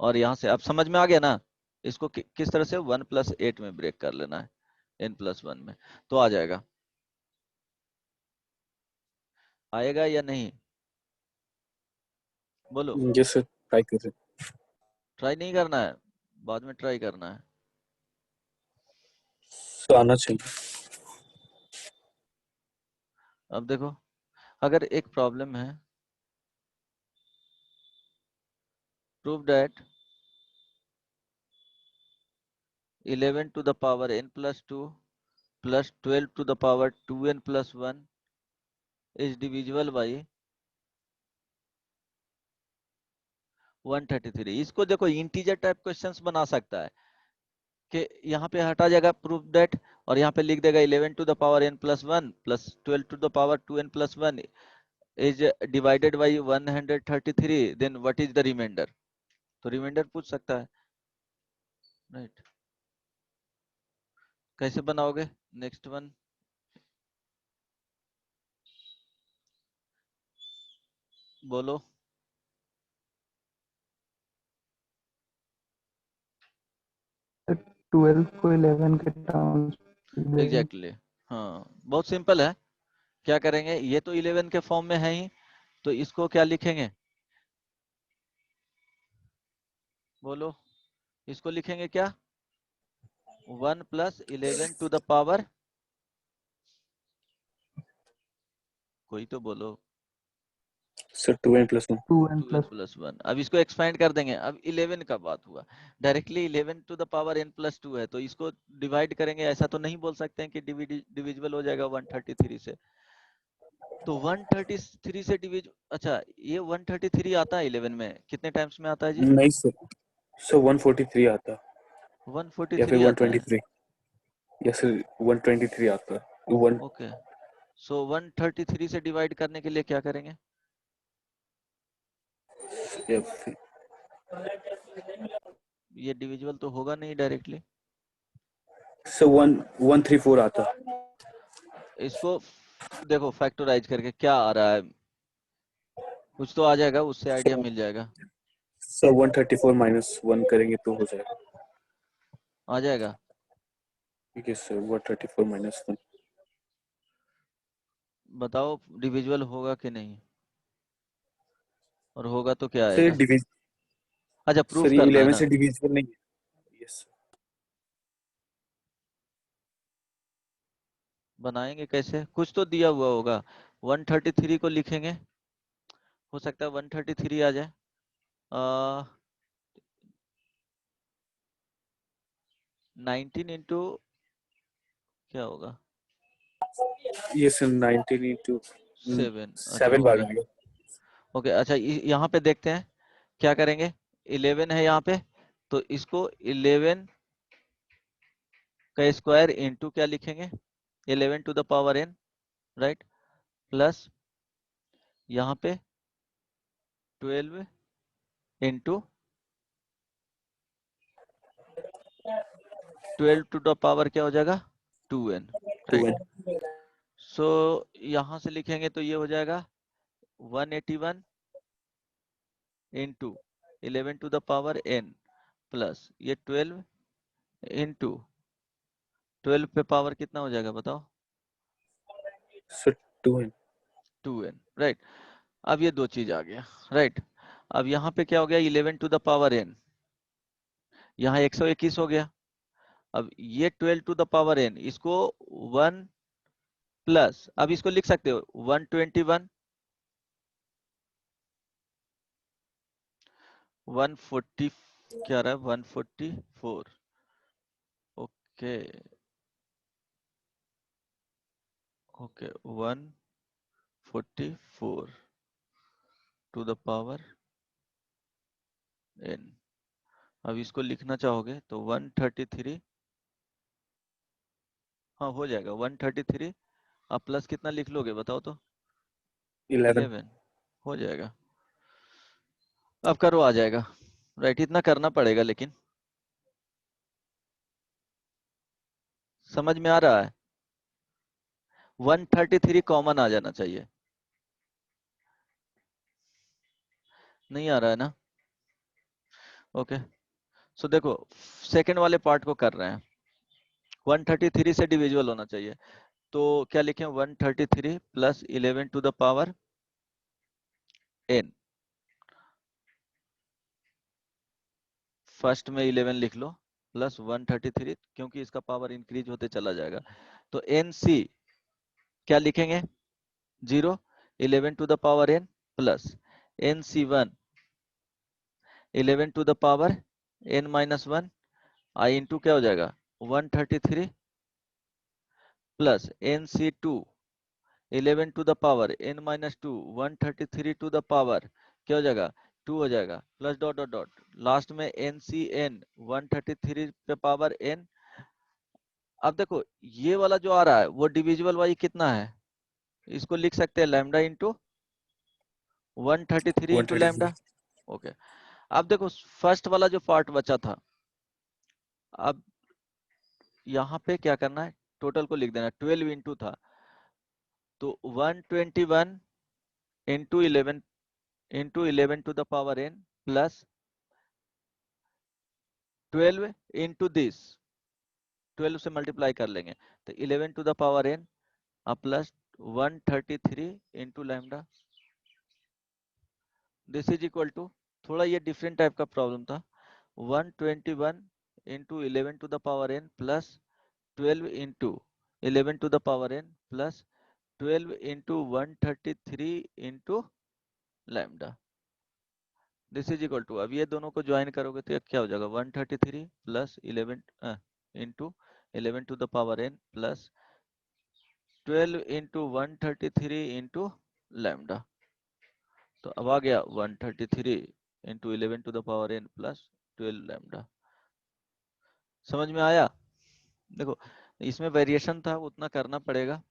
और यहाँ से अब समझ में आ गया ना? इसको किस तरह से 1 प्लस 8 में ब्रेक कर लेना है, n प्लस 1 में, तो आ जाएगा। आएगा या नहीं? बोलो। Yes, sir. Try कर रहे हैं. ट्राई नहीं करना है, बाद में ट्राई करना है। So आना चाहिए. अब देखो, अगर एक प्रॉब्लम है, prove that 11 to the power n plus 2 plus 12 to the power 2n plus 1 is divisible by 133। इसको देखो इंटीजर टाइप क्वेश्चंस बना सकता है कि यहाँ पे हटा जाएगा प्रूव दैट, और यहाँ पे लिख देगा 11 to the power n plus 1 plus 12 to the power 2n plus 1 is divided by 133, then what is the remainder? तो रिमाइंडर पूछ सकता है, राइट? कैसे बनाओगे? नेक्स्ट वन बोलो। 12 को 11 के टर्म्स एग्जैक्टली हाँ, बहुत सिंपल है। क्या करेंगे, ये तो 11 के फॉर्म में है ही, तो इसको क्या लिखेंगे? बोलो, इसको लिखेंगे क्या? 1 प्लस 11 टू द पावर, कोई तो बोलो। Sir 2n plus 1. 2n 2n plus plus 1। अब इसको एक्सपेंड कर देंगे, अब 11 का बात हुआ, directly 11 to the power n plus 2 है, तो इसको डिवाइड करेंगे। ऐसा तो नहीं बोल सकते हैं कि डिविजिबल हो जाएगा 133 से, तो 133 से डिविज, अच्छा ये 133 आता है 11 में, कितने टाइम्स में आता है जी? नहीं sir. So 143 आता है. या फिर 143 आता है। 123. Yes sir. 123 आता है. One. ओके, सो 133 से डिवाइड करने के लिए क्या करेंगे? Yeah. ये डिविजिबल तो होगा नहीं डायरेक्टली, So 134 आता है. इसको देखो फैक्टराइज करके क्या आ रहा है, कुछ तो आ जाएगा, उससे आइडिया मिल जाएगा। So 134 minus 1 करेंगे तो हो जाएगा. आ जाएगा। Yes sir. 134 minus 1. बताओ डिविजिबल होगा कि नहीं, और होगा तो क्या Sir आएगा? डिवीज अच्छा प्रूफ सर ये करना है 11 ना? से डिविजिबल नहीं है. Yes sir. बनाएंगे कैसे? कुछ तो दिया हुआ होगा। 133 को लिखेंगे हो सकता है 133 आ जाए। 19 इंटू क्या होगा, ये सर 19 into 7। अच्छा 7 ओके वाला है। ओके। अच्छा यहाँ पे देखते हैं क्या करेंगे। 11 है यहाँ पे, तो इसको 11 का स्क्वायर इंटू क्या लिखेंगे, 11 to the power n, right, plus यहाँ पे 12 इंटू 12 टू द पावर क्या हो जाएगा 2n, राइट। 2n। सो यहाँ से लिखेंगे तो ये हो जाएगा 181 into 11 to the power n plus ये 12 इंटू 12 पे पावर कितना हो जाएगा बताओ, सर 2n। 2n, right. अब ये दो चीज आ गया, राइट। अब यहाँ पे क्या हो गया 11 टू द पावर n, यहाँ 121 हो गया। अब ये 12 टू द पावर n, इसको 1 प्लस, अब इसको लिख सकते हो 121 140 क्या रहा है 144, okay okay 144 to the power n। अब इसको लिखना चाहोगे तो 133, हाँ हो जाएगा 133, अब प्लस कितना लिख लोगे बताओ तो, 11। 11 हो जाएगा। अब करो आ जाएगा, राइट। इतना करना पड़ेगा लेकिन समझ में आ रहा है, 133 कॉमन आ जाना चाहिए, नहीं आ रहा है ना, ओके। सो देखो सेकंड वाले पार्ट को कर रहे हैं, 133 से डिविजिबल होना चाहिए, तो क्या लिखें 133 plus 11 to the power n, first में 11 लिख लो प्लस 133, क्योंकि इसका पावर इंक्रीज होते चला जाएगा, तो nc क्या लिखेंगे 0, 11 to the power n plus nc1 11 to the power n minus 1 i into क्या हो जाएगा 133 plus nc2 11 to the power n minus 2 133 to the power क्या हो जाएगा 2 हो जाएगा, plus dot dot dot last में ncn 133 पे पावर n। अब देखो ये वाला जो आ रहा है वो डिविजिबल वाई कितना है, इसको लिख सकते हैं lambda into 133 into 133। Lambda, okay. अब देखो फर्स्ट वाला जो पार्ट बचा था, अब यहाँ पे क्या करना है टोटल को लिख देना, 12 इंटू था तो 121 into 11 to the power n plus 12 into this 12 से मल्टीप्लाई कर लेंगे तो 11 to the power n plus 133 into lambda, this is equal to, थोड़ा ये डिफरेंट टाइप का प्रॉब्लम था, 121 into 11 to the power n plus 12 into 11 to the power n plus 12 into 133 into lambda, this is equal to, अब ये दोनों को join करोगे तो क्या हो जाएगा 133 plus 11 into 11 to the power n plus 12 into 133 into lambda, तो अब आ गया 133 into 11 to the power n plus 12 lambda. समझ में आया, देखो इसमें वेरिएशन था उतना करना पड़ेगा,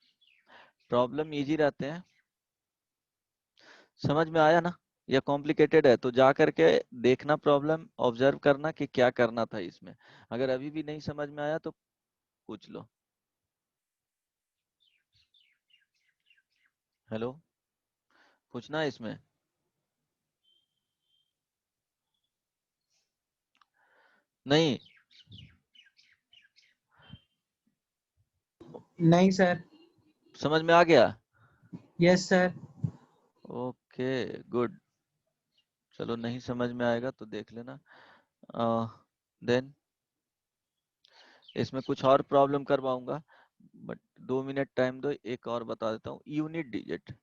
प्रॉब्लम इजी रहते हैं। समझ में आया ना, या कॉम्प्लिकेटेड है तो जा करके देखना, प्रॉब्लम ऑब्जर्व करना कि क्या करना था इसमें, अगर अभी भी नहीं समझ में आया तो पूछ लो। हेलो, पूछना है इसमें, नहीं नहीं सर। समझ में आ गया, यस सर। Okay good. चलो नहीं समझ में आएगा तो देख लेना, देन इसमें कुछ और प्रॉब्लम करवाऊंगा, बट 2 मिनट टाइम दो, एक और बता देता हूँ, यूनिट डिजिट।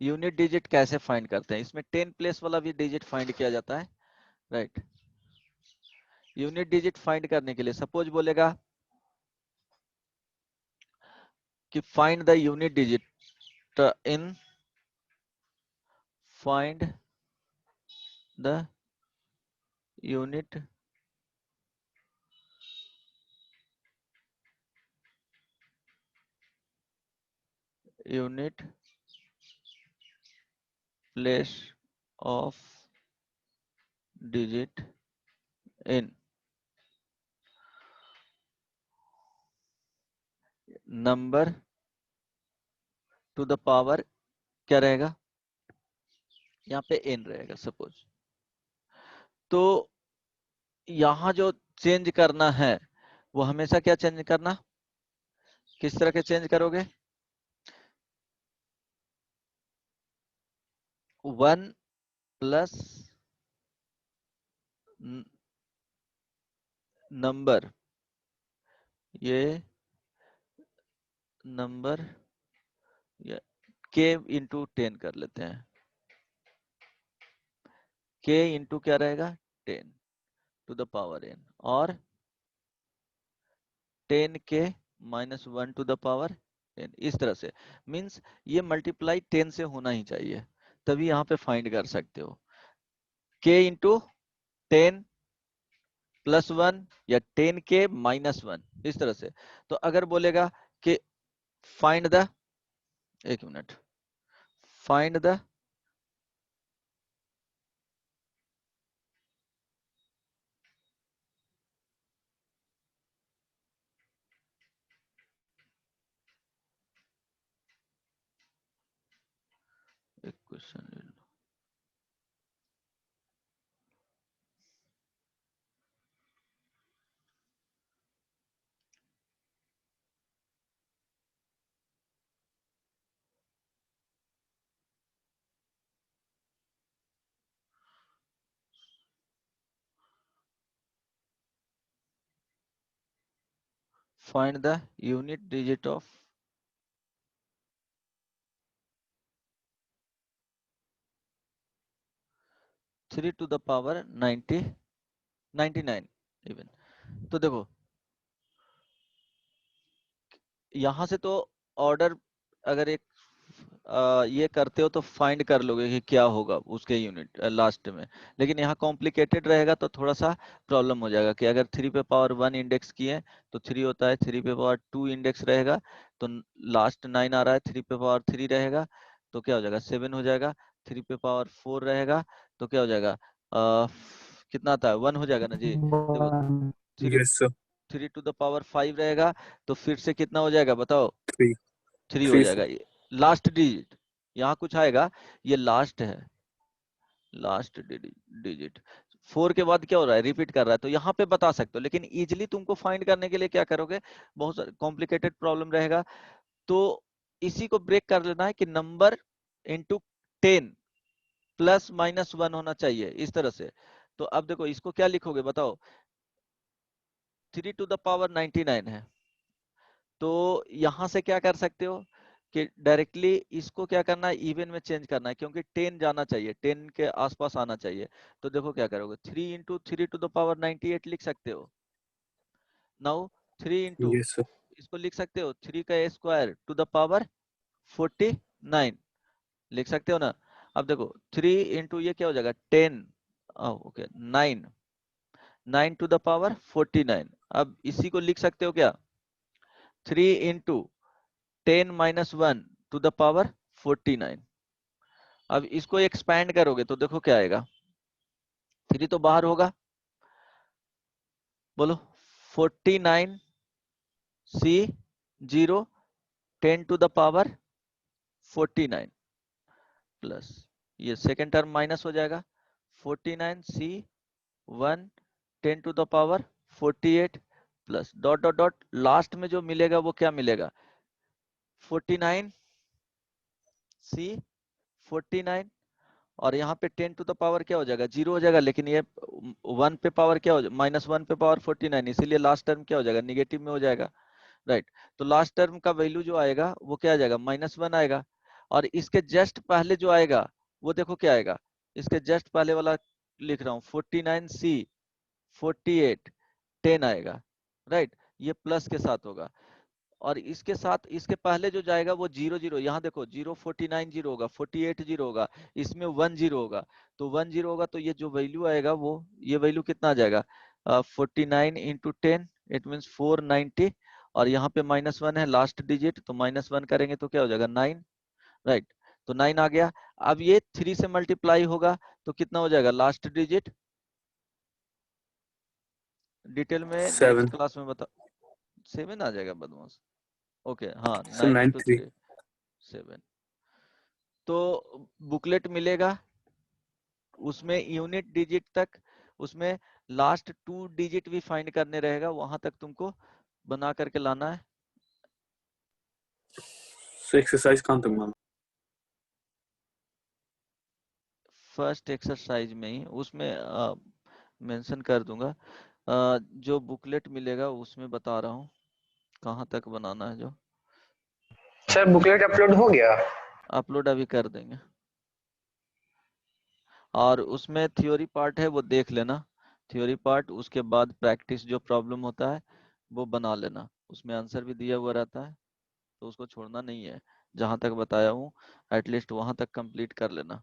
यूनिट डिजिट कैसे फाइंड करते हैं, इसमें 10 प्लेस वाला भी डिजिट फाइंड किया जाता है, राइट। यूनिट डिजिट फाइंड करने के लिए सपोज बोलेगा कि find the unit digit in find the unit place of digit in number two the power, क्या रहेगा यहाँ पे n रहेगा सपोज। तो यहाँ जो चेंज करना है वो हमेशा क्या चेंज करना, किस तरह के चेंज करोगे, 1 प्लस नंबर, ये नंबर k इंटू 10 कर लेते हैं, k इंटू क्या रहेगा 10 टू द पावर n, और 10k minus 1 to the power n, इस तरह से। मींस ये मल्टीप्लाई 10 से होना ही चाहिए, तभी यहाँ पे फाइंड कर सकते हो। k इंटू 10 प्लस 1 या 10k माइनस 1, इस तरह से। तो अगर बोलेगा कि फाइंड द, एक मिनट, फाइंड द एक क्वेश्चन ले लो, find the unit digit of three to the power 99 even. तो देखो यहां से तो ऑर्डर, अगर एक ये करते हो तो फाइंड कर लोगे कि क्या होगा उसके यूनिट लास्ट में, लेकिन यहाँ कॉम्प्लिकेटेड रहेगा तो थोड़ा सा प्रॉब्लम हो जाएगा कि अगर 3 पे पावर 1 इंडेक्स किए तो 3 होता है, 3 पे पावर 2 इंडेक्स रहेगा तो लास्ट 9 आ रहा है, 3 पे पावर 3 रहेगा तो क्या हो जाएगा 7 हो जाएगा, 3 पे पावर 4 रहेगा तो क्या हो जाएगा, कितना आता है 1 हो जाएगा ना जी। देखो 3 yes sir. 3 to the power 5 रहेगा तो फिर से कितना हो जाएगा बताओ, 3 3 हो जाएगा। लास्ट डिजिट यहाँ कुछ आएगा, ये लास्ट है, लास्ट डिजिट 4 के बाद क्या हो रहा है, रिपीट कर रहा है, तो यहाँ पे बता सकते हो। लेकिन इजिली तुमको फाइंड करने के लिए क्या करोगे, बहुत कॉम्प्लिकेटेड प्रॉब्लम रहेगा, तो इसी को ब्रेक कर लेना है कि नंबर इंटू 10 प्लस माइनस 1 होना चाहिए, इस तरह से। तो अब देखो इसको क्या लिखोगे बताओ, 3 टू द पावर 99 है, तो यहां से क्या कर सकते हो कि डायरेक्टली इसको क्या करना है, इवन में चेंज करना है, क्योंकि 10 जाना चाहिए, 10 के आसपास आना चाहिए। तो देखो क्या करोगे, 3 इंटू 3 टू द पावर 98 लिख सकते हो। Now 3 into, yes sir. इसको लिख सकते हो 3 का स्क्वायर टू द पावर 49 लिख सकते हो ना। अब देखो 3 इंटू ये क्या हो जाएगा 10, ओके 9 टू द पावर 49। अब इसी को लिख सकते हो क्या, 3 into 10 minus 1 to the power 49। अब इसको एक्सपैंड करोगे तो देखो क्या आएगा, 3 तो बाहर होगा, बोलो 49 C 0 10 to the power 49 plus ये सेकेंड टर्म माइनस हो जाएगा, 49 C 1 10 to the power 48 plus dot dot dot, last में जो मिलेगा वो क्या मिलेगा, 49 सी 49, और यहाँ पे 10 टू द पावर क्या हो जाएगा 0 हो जाएगा, लेकिन ये 1 पे पावर क्या हो जाएगा -1 पे पावर 49, इसीलिए लास्ट टर्म क्या हो जाएगा निगेटिव में हो जाएगा, राइट। तो लास्ट टर्म का वैल्यू जो आएगा वो क्या आ जाएगा -1 आएगा। और इसके जस्ट पहले जो आएगा वो देखो क्या आएगा, इसके जस्ट पहले वाला लिख रहा हूँ 49C 48 10 आएगा, राइट, ये प्लस के साथ होगा। और इसके साथ इसके पहले जो जाएगा वो 0 0, यहाँ देखो 0 49 0 होगा, 48 0 होगा, इसमें 1 0 होगा, तो 1 0 होगा, तो ये जो वैल्यू आएगा वो ये वैल्यू कितना आ जाएगा 49 इंटू 10 इट मीन 490, और यहाँ पे -1 है लास्ट डिजिट, तो -1 करेंगे तो क्या हो जाएगा 9, राइट, तो 9 आ गया। अब ये 3 से मल्टीप्लाई होगा तो कितना हो जाएगा लास्ट डिजिट, डिटेल में 7 नेक्स्ट क्लास में बता, 7 आ जाएगा बदमाश, ओके हाँ, सर 9 9 इंटू 3 3 7। तो बुकलेट मिलेगा उसमें यूनिट डिजिट तक, उसमें लास्ट 2 डिजिट भी फाइंड करने रहेगा, वहां तक तुमको बना करके लाना है। सो एक्सरसाइज कहाँ तक मैम? फर्स्ट एक्सरसाइज में ही उसमें मेंशन कर दूंगा, जो बुकलेट मिलेगा उसमें बता रहा हूँ कहाँ तक बनाना है। जो सर बुकलेट अपलोड हो गया? अपलोड अभी कर देंगे, और उसमें थ्योरी पार्ट है वो देख लेना, थ्योरी पार्ट, उसके बाद प्रैक्टिस जो प्रॉब्लम होता है वो बना लेना, उसमें आंसर भी दिया हुआ रहता है, तो उसको छोड़ना नहीं है, जहां तक बताया हूँ एटलीस्ट वहां तक कंप्लीट कर लेना।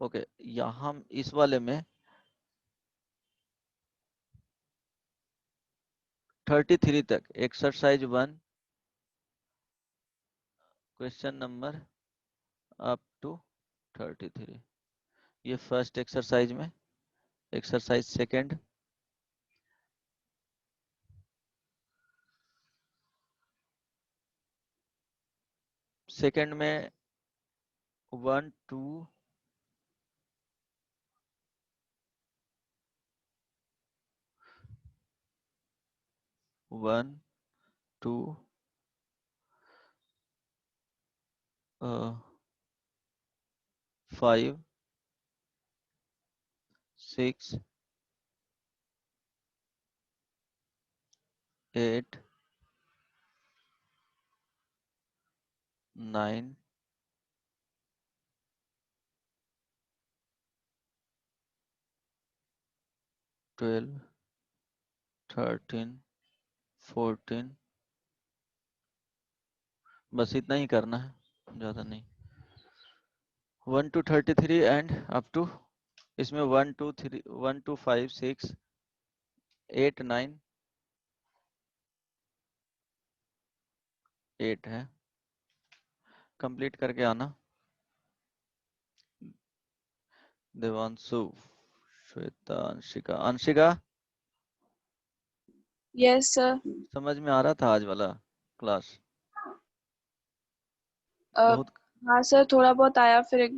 ओके, यहाँ इस वाले में 33 तक exercise 1 question number up to 33, ये फर्स्ट एक्सरसाइज में। एक्सरसाइज सेकंड, सेकंड में 1 2 1 2 5 6 8 9 12 13 14, बस इतना ही करना है, ज्यादा नहीं। 1 to 33 एंड अप टू, इसमें 1 2 3 1 2 5 6 8 9 8 है, कंप्लीट करके आना। Devanshu, Shweta, Anshika, Anshika yes sir. समझ में आ रहा था आज वाला क्लास? बहुत हाँ सर, थोड़ा बहुत आया, फिर एक बार